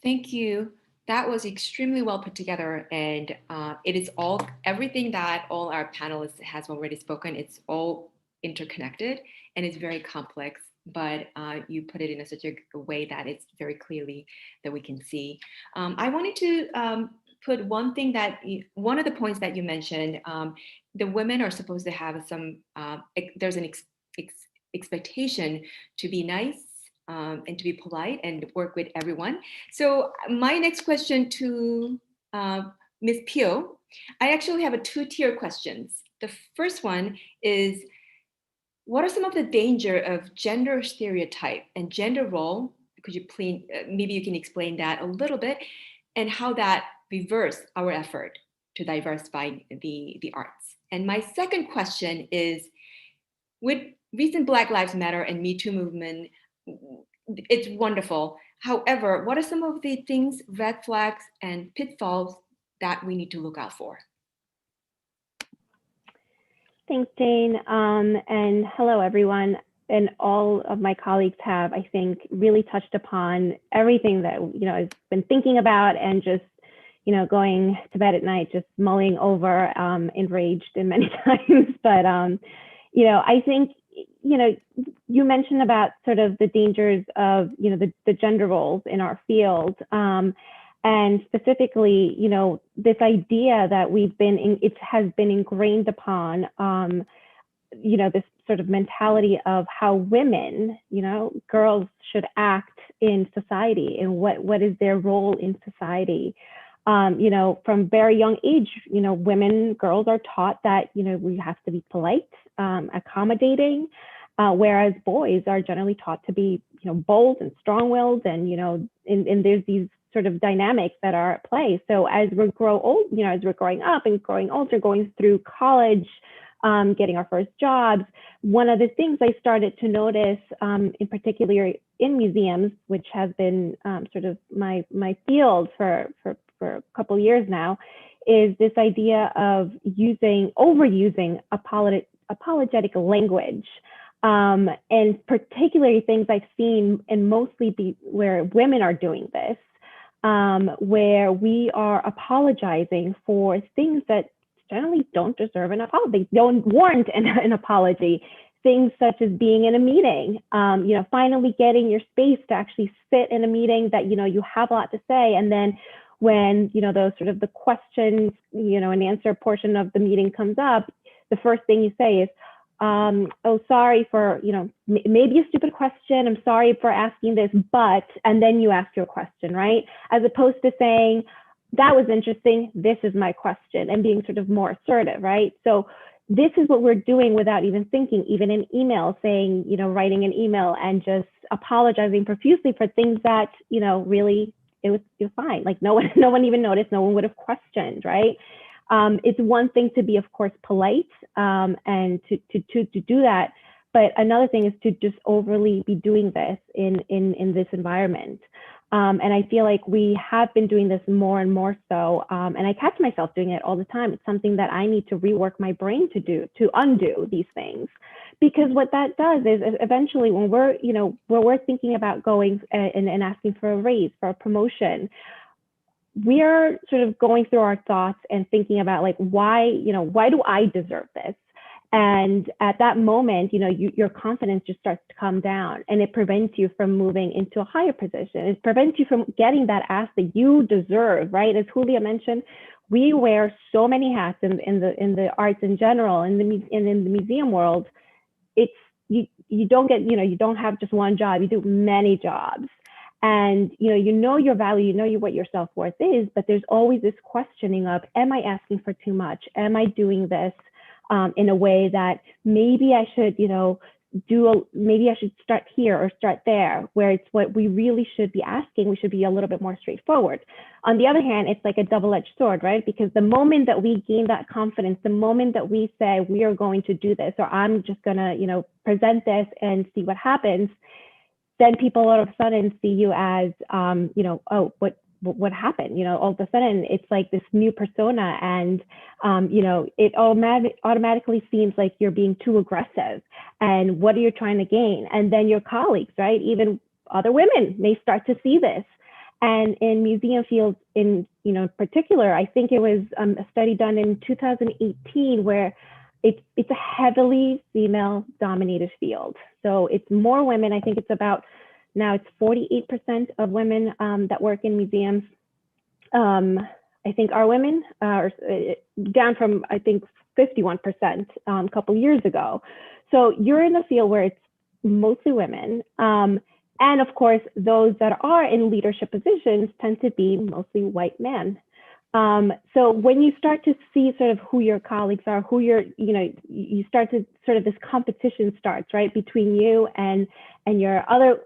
Thank you. That was extremely well put together, and it is everything that all our panelists has already spoken. It's all interconnected, and it's very complex but you put it in such a way that it's very clearly that we can see. I wanted to put one thing that one of the points that you mentioned. The women are supposed to have some. There's an expectation to be nice and to be polite and work with everyone. So my next question to Ms. Pio, I actually have a two-tier questions. The first one is, what are some of the danger of gender stereotype and gender role? Could you please, maybe you can explain that a little bit, and how that reverse our effort to diversify the arts. And my second question is, with recent Black Lives Matter and Me Too movement, it's wonderful. However, what are some of the things, red flags and pitfalls that we need to look out for? Thanks, Jane. And hello, everyone. And all of my colleagues have, I think, really touched upon everything that, I've been thinking about and just, going to bed at night, just mulling over, enraged in many times. But, I think, you mentioned about sort of the dangers of, the gender roles in our field. And specifically, this idea that it has been ingrained upon, this sort of mentality of how women, girls should act in society and what is their role in society. From very young age, girls are taught that, we have to be polite, accommodating, whereas boys are generally taught to be, bold and strong-willed, and, and there's these sort of dynamics that are at play. So as we grow old, as we're growing up and growing older, going through college, getting our first jobs, one of the things I started to notice, in particular in museums, which has been sort of my field for a couple of years now, is this idea of overusing apologetic language. And particularly things I've seen, and mostly where women are doing this, where we are apologizing for things that generally don't deserve an apology, don't warrant an apology. Things such as being in a meeting, finally getting your space to actually sit in a meeting that, you have a lot to say. And then when, the questions, and answer portion of the meeting comes up, the first thing you say is, oh, sorry for, maybe a stupid question. I'm sorry for asking this, but, and then you ask your question, right? As opposed to saying, that was interesting, this is my question, and being sort of more assertive, right? So this is what we're doing without even thinking, even in email, saying, writing an email and just apologizing profusely for things that, really, it was fine. Like no one even noticed, no one would have questioned, right? It's one thing to be, of course, polite and to do that, but another thing is to just overly be doing this in this environment. And I feel like we have been doing this more and more so, and I catch myself doing it all the time. It's something that I need to rework my brain to do, to undo these things. Because what that does is eventually when we're thinking about going and asking for a raise, for a promotion, we are sort of going through our thoughts and thinking about like, why do I deserve this? And at that moment, your confidence just starts to come down, and it prevents you from moving into a higher position. It prevents you from getting that ask that you deserve, right? As Julia mentioned, we wear so many hats in the arts in general, and in the museum world. It's you don't get, you don't have just one job, you do many jobs. And you know your value, you know what your self-worth is, but there's always this questioning of, am I asking for too much? Am I doing this in a way that maybe I should, maybe I should start here or start there, where it's what we really should be asking. We should be a little bit more straightforward. On the other hand, it's like a double-edged sword, right? Because the moment that we gain that confidence, the moment that we say we are going to do this, or I'm just gonna, present this and see what happens, then people all of a sudden see you as, oh, what happened? All of a sudden it's like this new persona, and, it automatically seems like you're being too aggressive. And what are you trying to gain? And then your colleagues, right? Even other women may start to see this. And in museum fields, in particular, I think it was a study done in 2018 where it's a heavily female dominated field. So it's more women. I think it's about, now it's 48% of women that work in museums. I think are women, down from, I think, 51% a couple years ago. So you're in a field where it's mostly women. And of course, those that are in leadership positions tend to be mostly white men. So when you start to see sort of who your colleagues are, who you start to sort of, this competition starts, right, between you and your other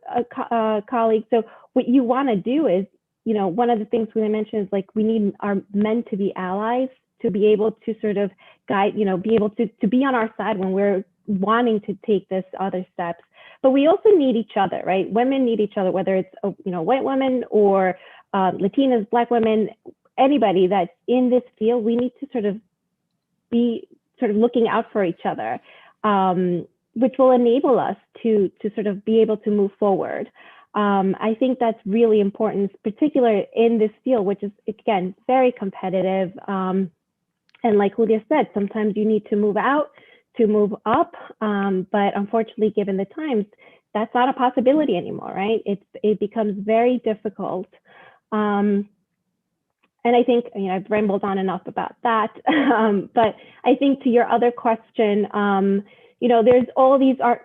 colleagues. So what you want to do is, one of the things we mentioned is, like, we need our men to be allies, to be able to sort of guide, be able to be on our side when we're wanting to take this other steps. But we also need each other, right? Women need each other, whether it's, white women or Latinas, Black women, anybody that's in this field. We need to sort of be sort of looking out for each other, which will enable us to sort of be able to move forward. I think that's really important, particularly in this field, which is, again, very competitive. And like Julia said, sometimes you need to move out to move up. But unfortunately, given the times, that's not a possibility anymore, right? It becomes very difficult. And I think, I've rambled on enough about that. But I think to your other question, there's all these art,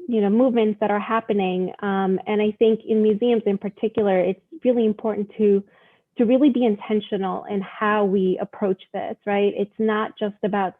movements that are happening. And I think in museums in particular, it's really important to really be intentional in how we approach this, right? It's not just about,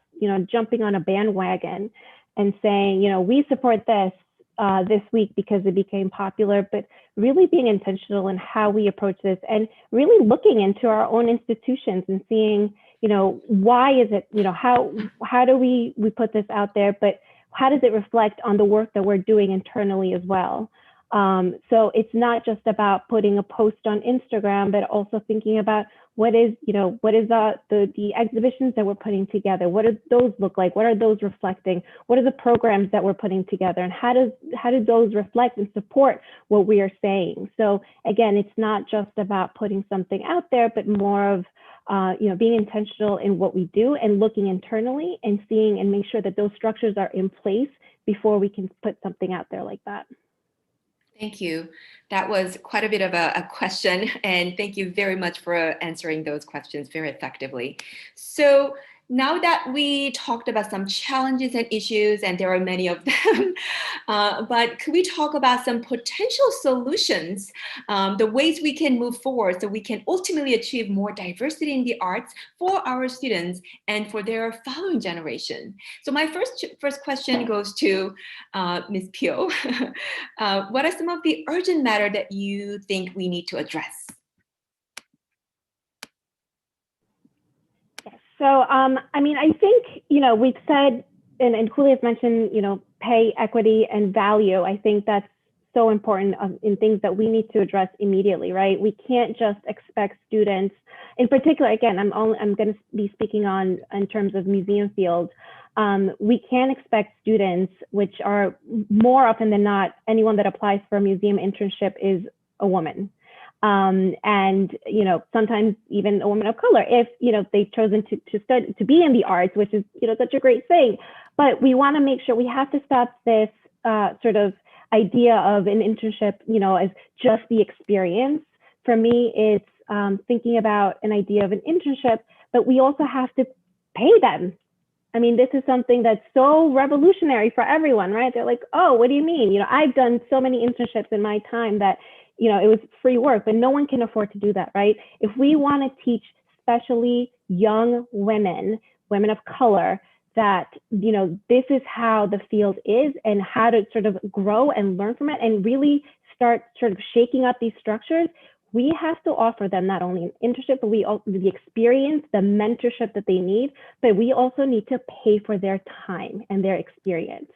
jumping on a bandwagon and saying, we support this week because it became popular, but really being intentional in how we approach this, and really looking into our own institutions and seeing, why is it, how do we put this out there, but how does it reflect on the work that we're doing internally as well? So it's not just about putting a post on Instagram, but also thinking about what is the exhibitions that we're putting together? What do those look like? What are those reflecting? What are the programs that we're putting together? And how do those reflect and support what we are saying? So again, it's not just about putting something out there, but more of being intentional in what we do and looking internally and seeing and make sure that those structures are in place before we can put something out there like that. Thank you. That was quite a bit of a question, and thank you very much for answering those questions very effectively. So now that we talked about some challenges and issues, and there are many of them, but could we talk about some potential solutions, the ways we can move forward so we can ultimately achieve more diversity in the arts for our students and for their following generation? So my first question goes to Ms. Pio. What are some of the urgent matter that you think we need to address? So, I think, we've said, and Julia's mentioned, pay, equity, and value. I think that's so important in things that we need to address immediately, right? We can't just expect students, in particular, again, I'm going to be speaking on in terms of museum field. We can't expect students, which are more often than not, anyone that applies for a museum internship is a woman. And sometimes even a woman of color, if they've chosen to study, to be in the arts, which is such a great thing. But we want to make sure we have to stop this sort of idea of an internship, as just the experience. For me, it's thinking about an idea of an internship, but we also have to pay them. I mean, this is something that's so revolutionary for everyone, right? They're like, oh, what do you mean? I've done so many internships in my time that it was free work, but no one can afford to do that, right? If we want to teach especially young women of color, that, this is how the field is and how to sort of grow and learn from it and really start sort of shaking up these structures, we have to offer them not only an internship, but we also the experience, the mentorship that they need, but we also need to pay for their time and their experience.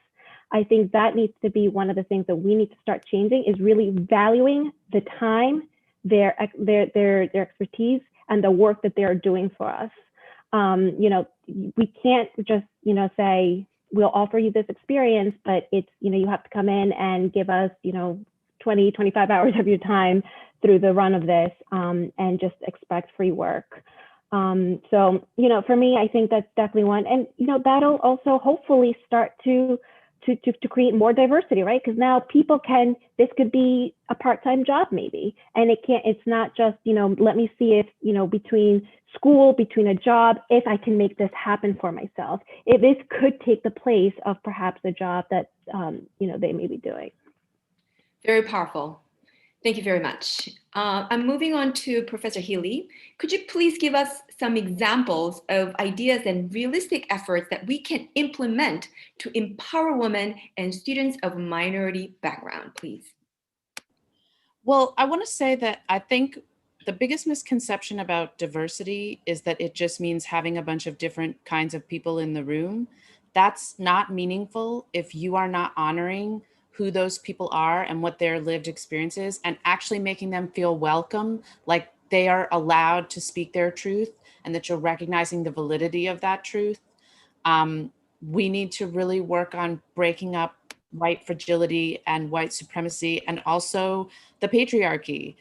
I think that needs to be one of the things that we need to start changing, is really valuing the time, their expertise, and the work that they're doing for us. We can't just, say, we'll offer you this experience, but it's, you have to come in and give us, 20, 25 hours of your time through the run of this, and just expect free work. So, for me, I think that's definitely one. And, that'll also hopefully start to create more diversity, right? Because now this could be a part-time job maybe. And it's not just, let me see if, between school, between a job, if I can make this happen for myself. If this could take the place of perhaps a job that, they may be doing. Very powerful. Thank you very much. I'm moving on to Professor Healy. Could you please give us some examples of ideas and realistic efforts that we can implement to empower women and students of minority background, please? Well, I want to say that I think the biggest misconception about diversity is that it just means having a bunch of different kinds of people in the room. That's not meaningful if you are not honoring who those people are and what their lived experience is, and actually making them feel welcome, like they are allowed to speak their truth and that you're recognizing the validity of that truth. We need to really work on breaking up white fragility and white supremacy, and also the patriarchy.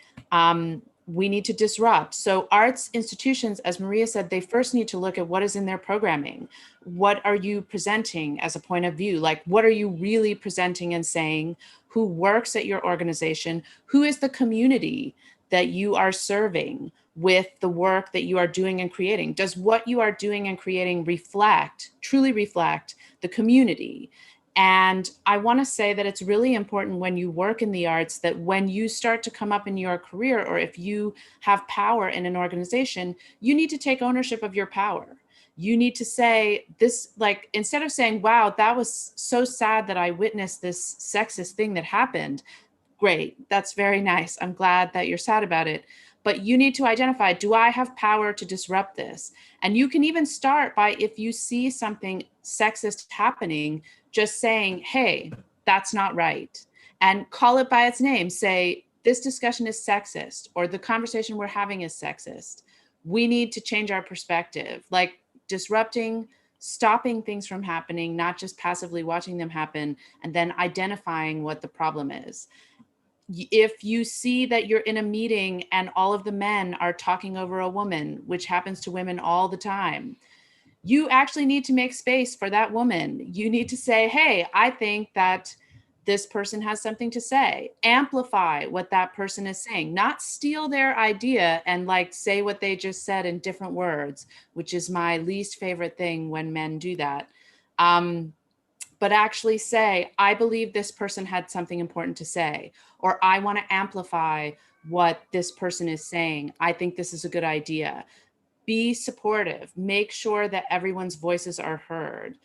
We need to disrupt. So arts institutions, as Maria said, they first need to look at what is in their programming. What are you presenting as a point of view? Like, what are you really presenting and saying? Who works at your organization? Who is the community that you are serving with the work that you are doing and creating? Does what you are doing and creating truly reflect the community? And I want to say that it's really important when you work in the arts that when you start to come up in your career, or if you have power in an organization, you need to take ownership of your power. You need to say this, like, instead of saying, wow, that was so sad that I witnessed this sexist thing that happened. Great, that's very nice. I'm glad that you're sad about it. But you need to identify, do I have power to disrupt this? And you can even start by, if you see something sexist happening, just saying, hey, that's not right. And call it by its name. Say, this discussion is sexist, or the conversation we're having is sexist. We need to change our perspective. Like, disrupting, stopping things from happening, not just passively watching them happen, and then identifying what the problem is. If you see that you're in a meeting and all of the men are talking over a woman, which happens to women all the time, you actually need to make space for that woman. You need to say, hey, I think that this person has something to say. Amplify what that person is saying, not steal their idea and like say what they just said in different words, which is my least favorite thing when men do that. But actually say, I believe this person had something important to say, or I want to amplify what this person is saying. I think this is a good idea. Be supportive. Make sure that everyone's voices are heard.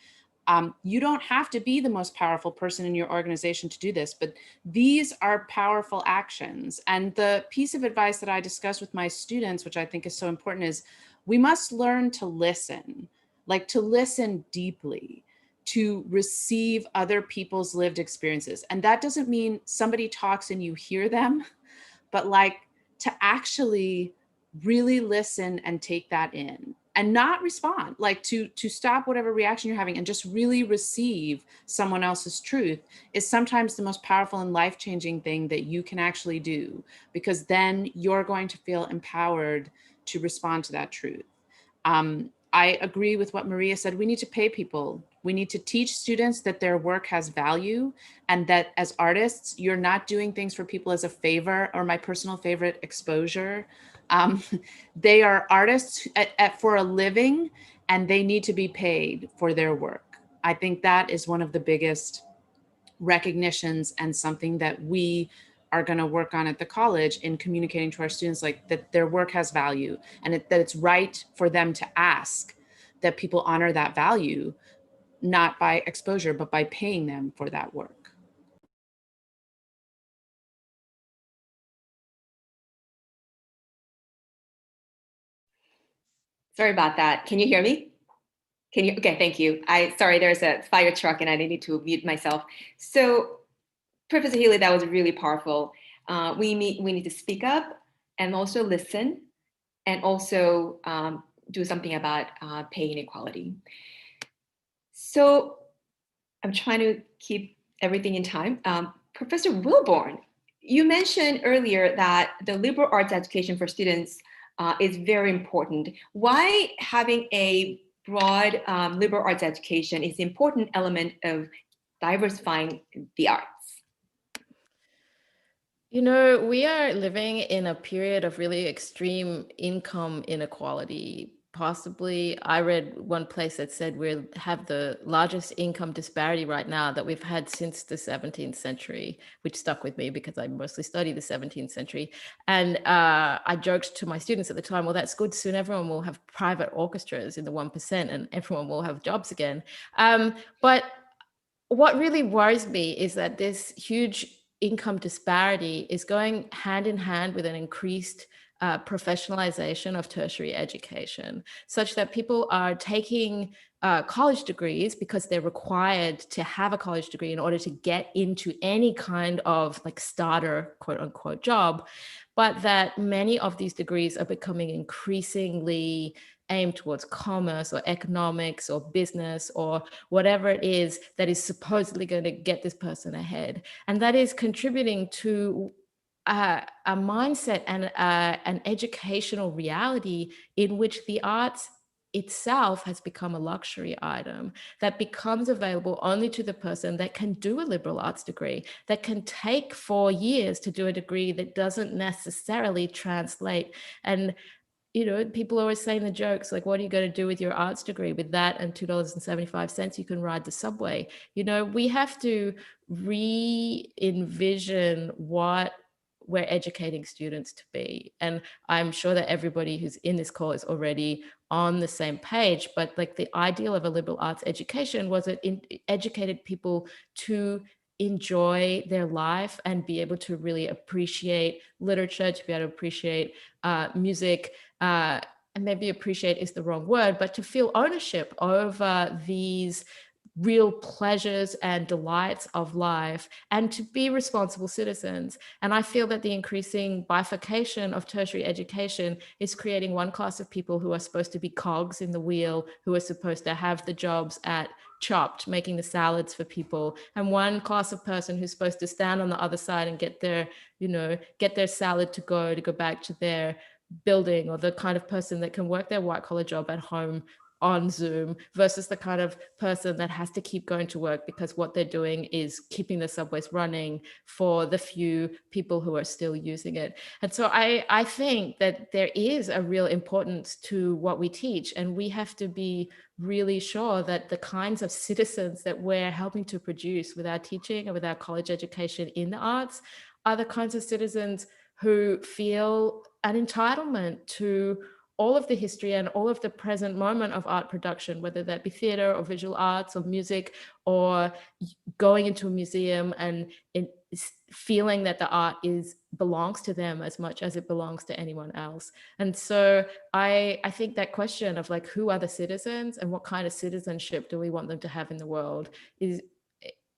You don't have to be the most powerful person in your organization to do this, but these are powerful actions. And the piece of advice that I discuss with my students, which I think is so important, is we must learn to listen, like to listen deeply, to receive other people's lived experiences. And that doesn't mean somebody talks and you hear them, but like to actually really listen and take that in and not respond, like to stop whatever reaction you're having and just really receive someone else's truth is sometimes the most powerful and life-changing thing that you can actually do, because then you're going to feel empowered to respond to that truth. I agree with what Maria said. We need to pay people. We need to teach students that their work has value, and that as artists, you're not doing things for people as a favor, or my personal favorite, exposure. They are artists for a living, and they need to be paid for their work. I think that is one of the biggest recognitions, and something that we are going to work on at the college in communicating to our students, like that their work has value, and that it's right for them to ask that people honor that value, not by exposure, but by paying them for that work. Sorry about that. Can you hear me? Okay, thank you. Sorry, there's a fire truck and I need to mute myself. So Professor Healy, that was really powerful. We need to speak up and also listen, and also do something about pay inequality. So I'm trying to keep everything in time. Professor Wilborn, you mentioned earlier that the liberal arts education for students is very important. Why having a broad liberal arts education is an important element of diversifying the arts? You know, we are living in a period of really extreme income inequality. Possibly, I read one place that said we have the largest income disparity right now that we've had since the 17th century, which stuck with me because I mostly studied the 17th century. And I joked to my students at the time, well, that's good. Soon everyone will have private orchestras in the 1% and everyone will have jobs again. But what really worries me is that this huge income disparity is going hand in hand with an increased professionalization of tertiary education, such that people are taking college degrees because they're required to have a college degree in order to get into any kind of like starter quote unquote job, but that many of these degrees are becoming increasingly aimed towards commerce or economics or business or whatever it is that is supposedly going to get this person ahead. And that is contributing to a mindset and an educational reality in which the arts itself has become a luxury item that becomes available only to the person that can do a liberal arts degree, that can take 4 years to do a degree that doesn't necessarily translate. And you know, people always saying the jokes like, what are you going to do with your arts degree? With that and $2.75, you can ride the subway. You know, we have to re-envision what we're educating students to be. And I'm sure that everybody who's in this call is already on the same page, but like the ideal of a liberal arts education was it educated people to enjoy their life and be able to really appreciate literature, to be able to appreciate music, and maybe appreciate is the wrong word, but to feel ownership over these real pleasures and delights of life and to be responsible citizens. And I feel that the increasing bifurcation of tertiary education is creating one class of people who are supposed to be cogs in the wheel, who are supposed to have the jobs at Chopped, making the salads for people, and one class of person who's supposed to stand on the other side and get their, you know, get their salad to go back to their building, or the kind of person that can work their white collar job at home on Zoom versus the kind of person that has to keep going to work because what they're doing is keeping the subways running for the few people who are still using it. And so I think that there is a real importance to what we teach, and we have to be really sure that the kinds of citizens that we're helping to produce with our teaching and with our college education in the arts are the kinds of citizens who feel an entitlement to all of the history and all of the present moment of art production, whether that be theater or visual arts or music, or going into a museum and feeling that the art belongs to them as much as it belongs to anyone else. And so I think that question of like, who are the citizens and what kind of citizenship do we want them to have in the world is,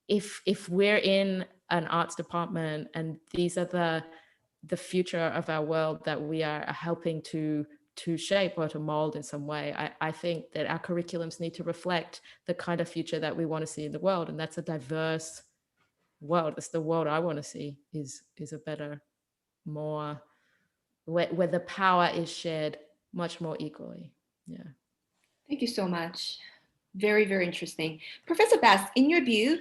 if we're in an arts department and these are the future of our world that we are helping to shape or to mold in some way, I think that our curriculums need to reflect the kind of future that we want to see in the world. And that's a diverse world. It's the world I want to see is a better, more, where the power is shared much more equally. Yeah. Thank you so much. Very, very interesting. Professor Bass, in your view,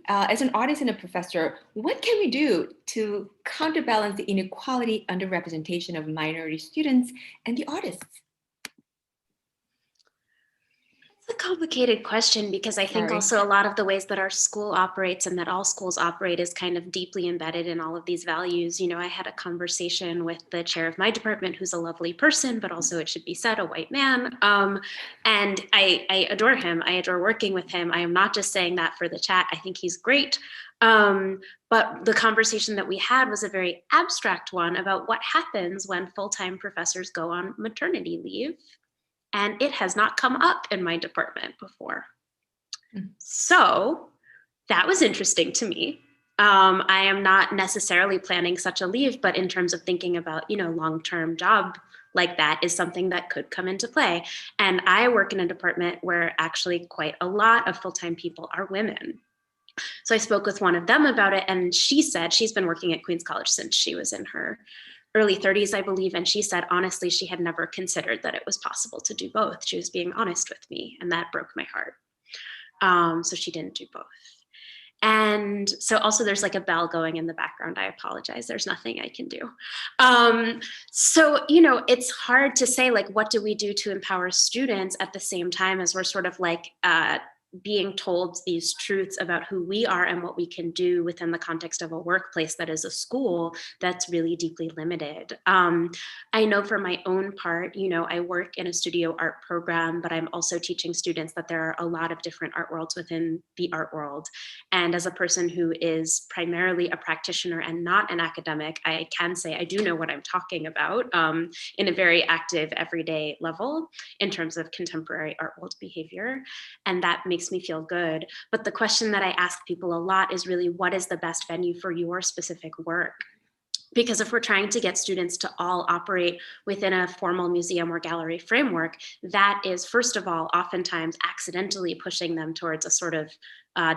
as an artist and a professor, what can we do to counterbalance the inequality, underrepresentation of minority students and the artists? It's a complicated question because I think also a lot of the ways that our school operates and that all schools operate is kind of deeply embedded in all of these values. You know, I had a conversation with the chair of my department, who's a lovely person, but also, it should be said, a white man. And I adore him. I adore working with him. I am not just saying that for the chat. I think he's great. But the conversation that we had was a very abstract one about what happens when full-time professors go on maternity leave. And it has not come up in my department before. So that was interesting to me. I am not necessarily planning such a leave, but in terms of thinking about, you know, long-term job like that is something that could come into play. And I work in a department where actually quite a lot of full-time people are women. So I spoke with one of them about it, and she said she's been working at Queens College since she was in her early 30s, I believe. And she said, honestly, she had never considered that it was possible to do both. She was being honest with me, and that broke my heart. So she didn't do both. And so also there's like a bell going in the background. I apologize. There's nothing I can do. So, you know, it's hard to say, like, what do we do to empower students at the same time as we're sort of like being told these truths about who we are and what we can do within the context of a workplace that is a school that's really deeply limited. I know for my own part, you know, I work in a studio art program, but I'm also teaching students that there are a lot of different art worlds within the art world. And as a person who is primarily a practitioner and not an academic, I can say I do know what I'm talking about in a very active everyday level in terms of contemporary art world behavior. And that makes me feel good. But the question that I ask people a lot is really, what is the best venue for your specific work? Because if we're trying to get students to all operate within a formal museum or gallery framework, that is, first of all, oftentimes accidentally pushing them towards a sort of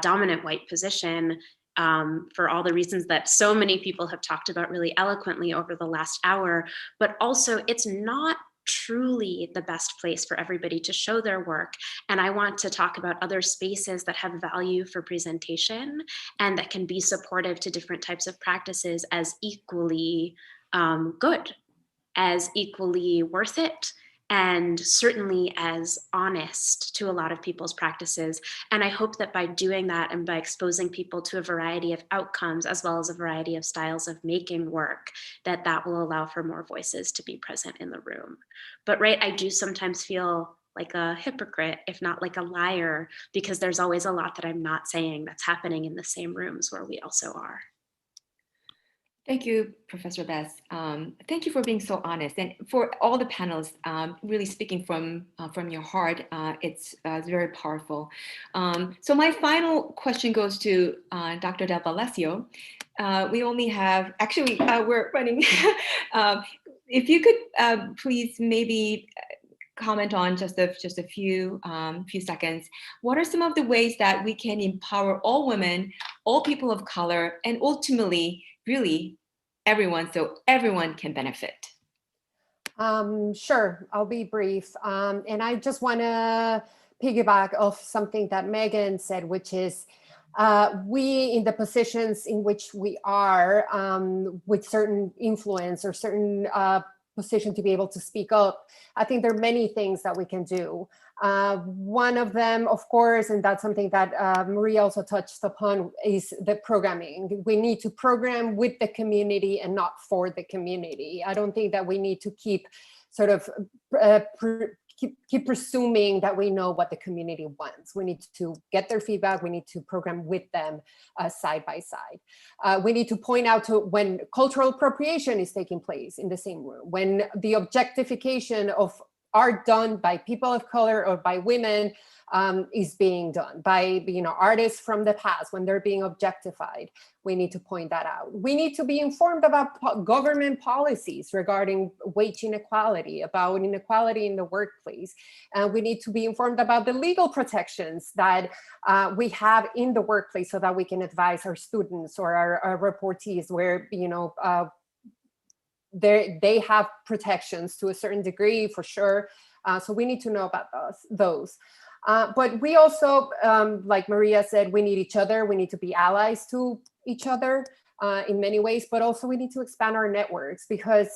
dominant white position for all the reasons that so many people have talked about really eloquently over the last hour. But also, it's not truly the best place for everybody to show their work. And I want to talk about other spaces that have value for presentation and that can be supportive to different types of practices as equally good, as equally worth it, and certainly as honest to a lot of people's practices. And I hope that by doing that and by exposing people to a variety of outcomes, as well as a variety of styles of making work, that that will allow for more voices to be present in the room. But right, I do sometimes feel like a hypocrite, if not like a liar, because there's always a lot that I'm not saying that's happening in the same rooms where we also are. Thank you, Professor Bess. Thank you for being so honest, and for all the panelists, really speaking from your heart. It's very powerful. So my final question goes to Dr. Del Palacio. We only have, actually, we're running. If you could please maybe comment on just a few seconds. What are some of the ways that we can empower all women, all people of color, and ultimately, really, everyone, so everyone can benefit? Sure, I'll be brief. And I just want to piggyback off something that Megan said, which is we in the positions in which we are with certain influence or certain position to be able to speak up, I think there are many things that we can do. One of them, of course, and that's something that Maria also touched upon, is the programming. We need to program with the community and not for the community. I don't think that we need to keep sort of keep presuming that we know what the community wants. We need to get their feedback. We need to program with them side by side. We need to point out to when cultural appropriation is taking place in the same room, when the objectification of art done by people of color or by women is being done by artists from the past, when they're being objectified. We need to point that out. We need to be informed about government policies regarding wage inequality, about inequality in the workplace. We need to be informed about the legal protections that we have in the workplace so that we can advise our students or our reportees where, they have protections to a certain degree, for sure. So we need to know about those. But we also, like Maria said, we need each other. We need to be allies to each other in many ways, but also we need to expand our networks, because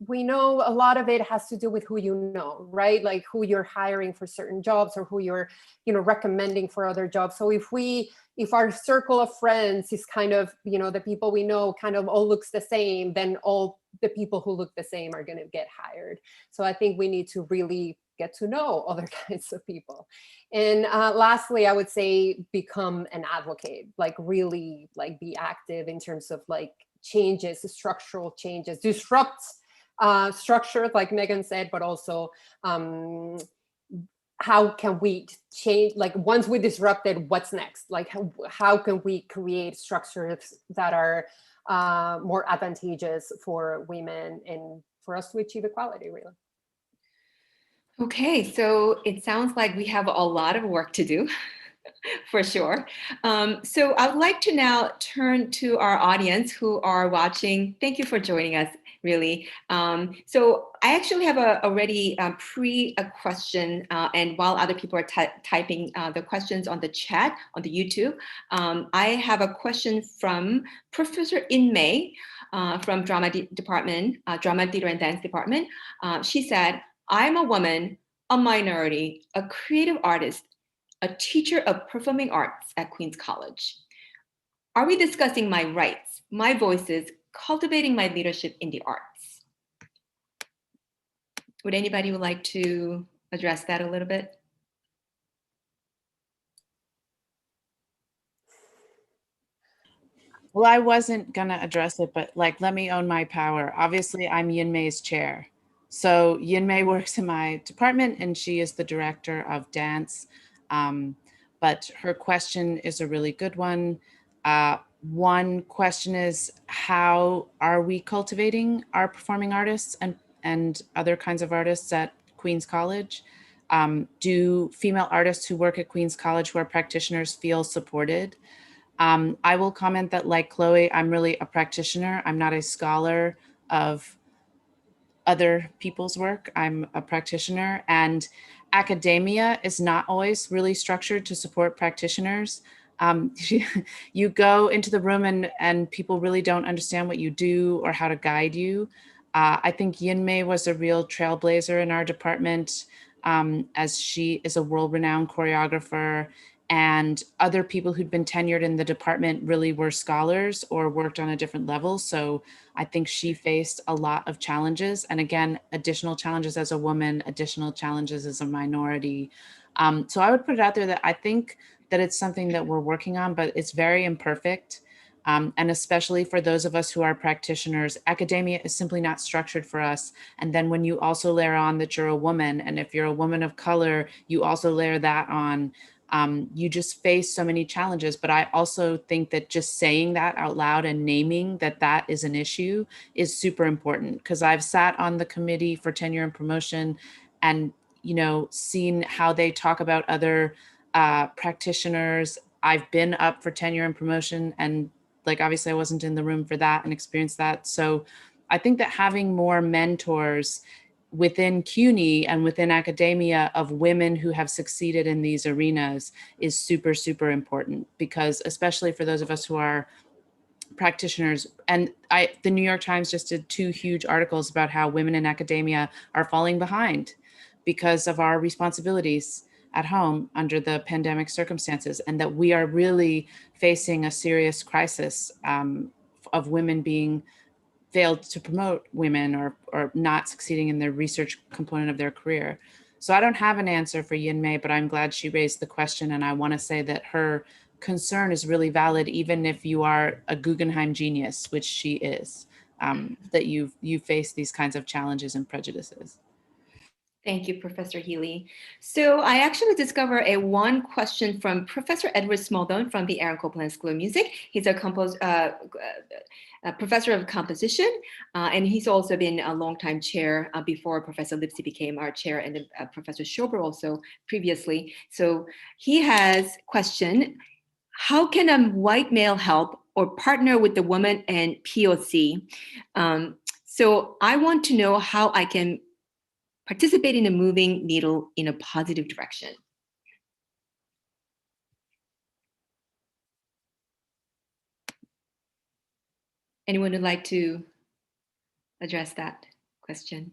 we know a lot of it has to do with who you know, right? Like who you're hiring for certain jobs or who you're, recommending for other jobs. So if our circle of friends is kind of, the people we know kind of all looks the same, then all the people who look the same are going to get hired. So I think we need to really get to know other kinds of people. And lastly, I would say become an advocate, like really like be active in terms of like changes, structural changes, disrupt structure, like Megan said, but also how can we change, like once we disrupted, what's next? Like how can we create structures that are more advantageous for women and for us to achieve equality, really. Okay, so it sounds like we have a lot of work to do, for sure. So I'd like to now turn to our audience who are watching. Thank you for joining us. really. So I actually have already a question, and while other people are typing the questions on the chat on the YouTube, I have a question from Professor In May from Drama Department, Drama Theater and Dance Department. She said, "I'm a woman, a minority, a creative artist, a teacher of performing arts at Queens College. Are we discussing my rights, my voices, cultivating my leadership in the arts?" Would anybody would like to address that a little bit? Well, I wasn't gonna address it, but like, let me own my power. Obviously, I'm Yinmei's chair. So Yinmei works in my department and she is the director of dance. But her question is a really good one. One question is, how are we cultivating our performing artists and other kinds of artists at Queens College? Do female artists who work at Queens College who are practitioners feel supported? I will comment that, like Chloe, I'm really a practitioner. I'm not a scholar of other people's work. I'm a practitioner, and academia is not always really structured to support practitioners. You go into the room and people really don't understand what you do or how to guide you. I think Yinmei was a real trailblazer in our department, as she is a world-renowned choreographer, and other people who'd been tenured in the department really were scholars or worked on a different level. So I think she faced a lot of challenges. And again, additional challenges as a woman, additional challenges as a minority. So I would put it out there that I think that it's something that we're working on, but it's very imperfect. And especially for those of us who are practitioners, academia is simply not structured for us. And then when you also layer on that you're a woman, and if you're a woman of color, you also layer that on, you just face so many challenges. But I also think that just saying that out loud and naming that that is an issue is super important, because I've sat on the committee for tenure and promotion and, you know, seen how they talk about other practitioners. I've been up for tenure and promotion, and like, obviously I wasn't in the room for that and experienced that. So I think that having more mentors within CUNY and within academia of women who have succeeded in these arenas is super, super important, because especially for those of us who are practitioners, and the New York Times just did 2 huge articles about how women in academia are falling behind because of our responsibilities at home under the pandemic circumstances, and that we are really facing a serious crisis of women being failed to promote women or not succeeding in their research component of their career. So I don't have an answer for Yinmei, but I'm glad she raised the question. And I want to say that her concern is really valid, even if you are a Guggenheim genius, which she is, that you face these kinds of challenges and prejudices. Thank you, Professor Healy. So I actually discovered one question from Professor Edward Smaldone from the Aaron Copland School of Music. He's a professor of composition, and he's also been a longtime chair before Professor Lipsey became our chair, and Professor Schober also previously. So he has question: how can a white male help or partner with the woman and POC? So I want to know how I can participate in a moving needle in a positive direction. Anyone would like to address that question?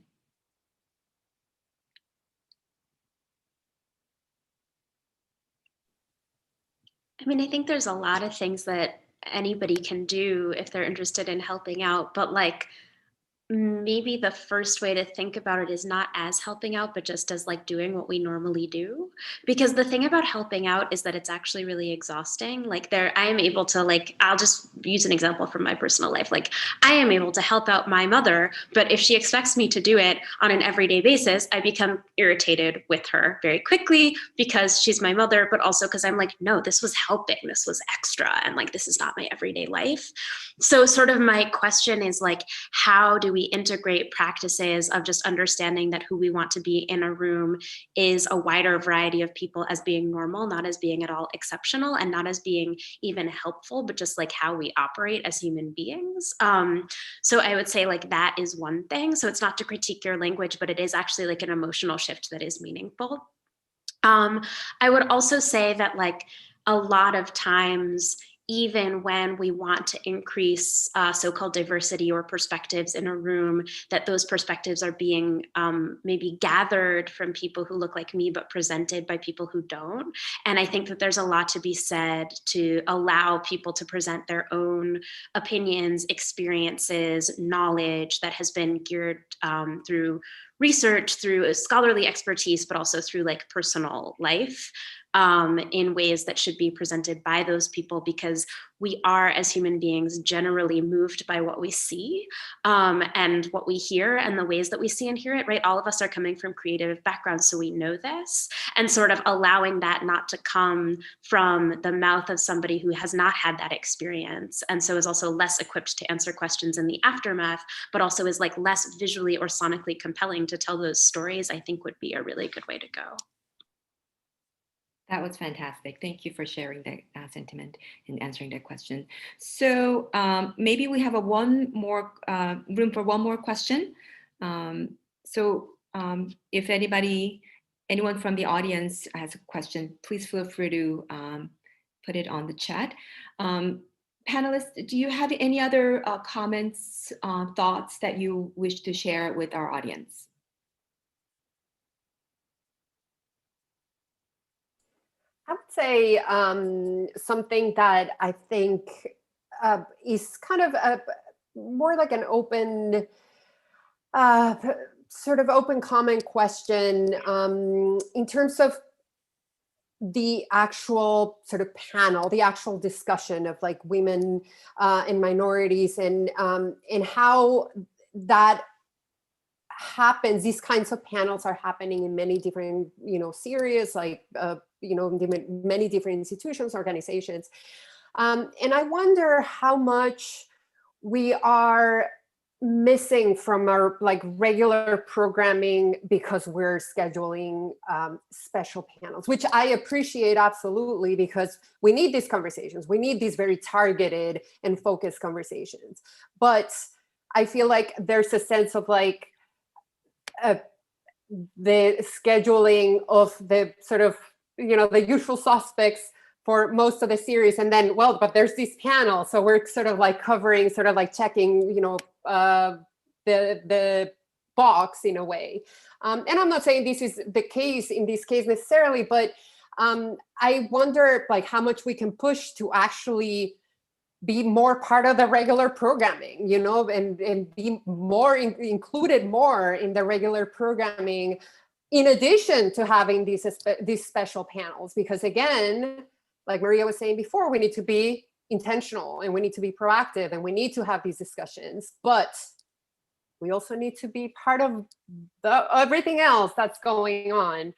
I mean, I think there's a lot of things that anybody can do if they're interested in helping out, but like, maybe the first way to think about it is not as helping out, but just as like doing what we normally do. Because the thing about helping out is that it's actually really exhausting. Like I am able to, like, I'll just use an example from my personal life. Like, I am able to help out my mother, but if she expects me to do it on an everyday basis, I become irritated with her very quickly because she's my mother, but also because I'm like, no, this was helping, this was extra. And like, this is not my everyday life. So sort of my question is like, how do we integrate practices of just understanding that who we want to be in a room is a wider variety of people as being normal, not as being at all exceptional, and not as being even helpful, but just like how we operate as human beings. So I would say like that is one thing. So it's not to critique your language, but it is actually like an emotional shift that is meaningful. I would also say that like a lot of times, even when we want to increase so-called diversity or perspectives in a room, that those perspectives are being maybe gathered from people who look like me, but presented by people who don't. And I think that there's a lot to be said to allow people to present their own opinions, experiences, knowledge that has been geared through research, through scholarly expertise, but also through like personal life in ways that should be presented by those people, because we are as human beings generally moved by what we see and what we hear and the ways that we see and hear it, right? All of us are coming from creative backgrounds, so we know this, and sort of allowing that not to come from the mouth of somebody who has not had that experience, and so is also less equipped to answer questions in the aftermath, but also is like less visually or sonically compelling to tell those stories, I think would be a really good way to go. That was fantastic. Thank you for sharing that sentiment and answering that question. So maybe we have room for one more question. If anyone from the audience has a question, please feel free to put it on the chat. Panelists, do you have any other comments, thoughts that you wish to share with our audience? I would say something that I think is kind of more like an open, sort of open common question in terms of the actual sort of panel, the actual discussion of like women and minorities, and how that happens. These kinds of panels are happening in many different, series, like, many different institutions, organizations. And I wonder how much we are missing from our like regular programming because we're scheduling special panels, which I appreciate absolutely, because we need these conversations. We need these very targeted and focused conversations. But I feel like there's a sense of like, the scheduling of the sort of, the usual suspects for most of the series. And then, well, but there's this panel. So we're sort of like covering, sort of like checking, the box in a way. And I'm not saying this is the case in this case necessarily, but I wonder like how much we can push to actually be more part of the regular programming, and be more included more in the regular programming, in addition to having these special panels. Because again, like Maria was saying before, we need to be intentional and we need to be proactive and we need to have these discussions, but we also need to be part of everything else that's going on,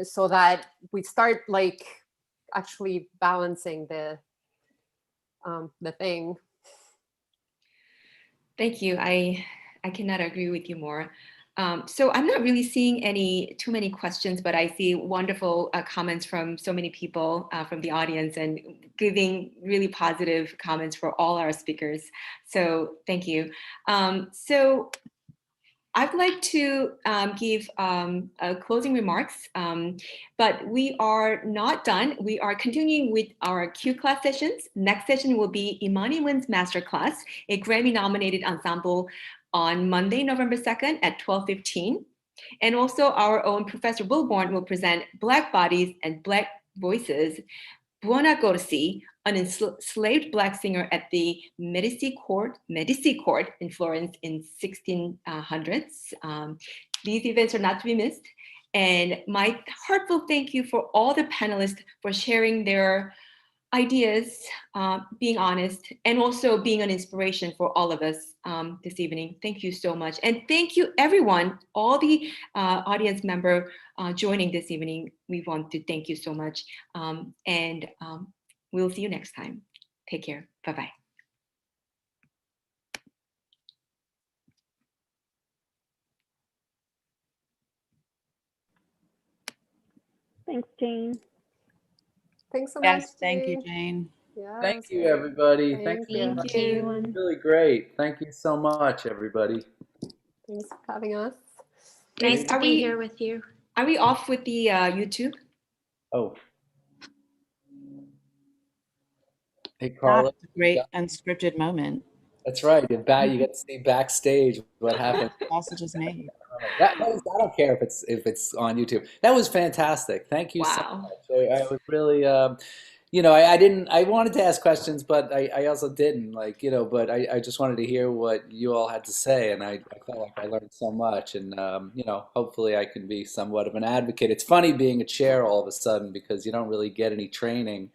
so that we start like actually balancing the thing. Thank you. I cannot agree with you more. So I'm not really seeing too many questions, but I see wonderful comments from so many people from the audience, and giving really positive comments for all our speakers. So thank you. So I'd like to give closing remarks, but we are not done. We are continuing with our QClass sessions. Next session will be Imani Wynn's Masterclass, a Grammy-nominated ensemble, on Monday, November 2nd at 12:15. And also our own Professor Wilborn will present Black Bodies and Black Voices, Buona Corsi, an enslaved Black singer at the Medici Court in Florence in 1600s. These events are not to be missed. And my heartfelt thank you for all the panelists for sharing their ideas, being honest, and also being an inspiration for all of us this evening. Thank you so much. And thank you everyone, all the audience member joining this evening. We want to thank you so much. And we'll see you next time. Take care. Bye-bye. Thanks, Jane. Thanks so much, Yes, thank you, Jane. Jane. Thank Yes. you, everybody. Thank you. you. Thank Hey, you. everyone. Really great. Thank you so much, everybody. Thanks for having us. Nice to Are be we- here with you. Are we off with the YouTube? Oh. Hey, Carla. That's a great unscripted moment. That's right. You get to see backstage what happened. Sausage is made. I don't care if it's on YouTube. That was fantastic. Thank you so Wow. much. I was really, I didn't. I wanted to ask questions, but I also didn't. But I just wanted to hear what you all had to say, and I felt like I learned so much. And hopefully I can be somewhat of an advocate. It's funny being a chair all of a sudden because you don't really get any training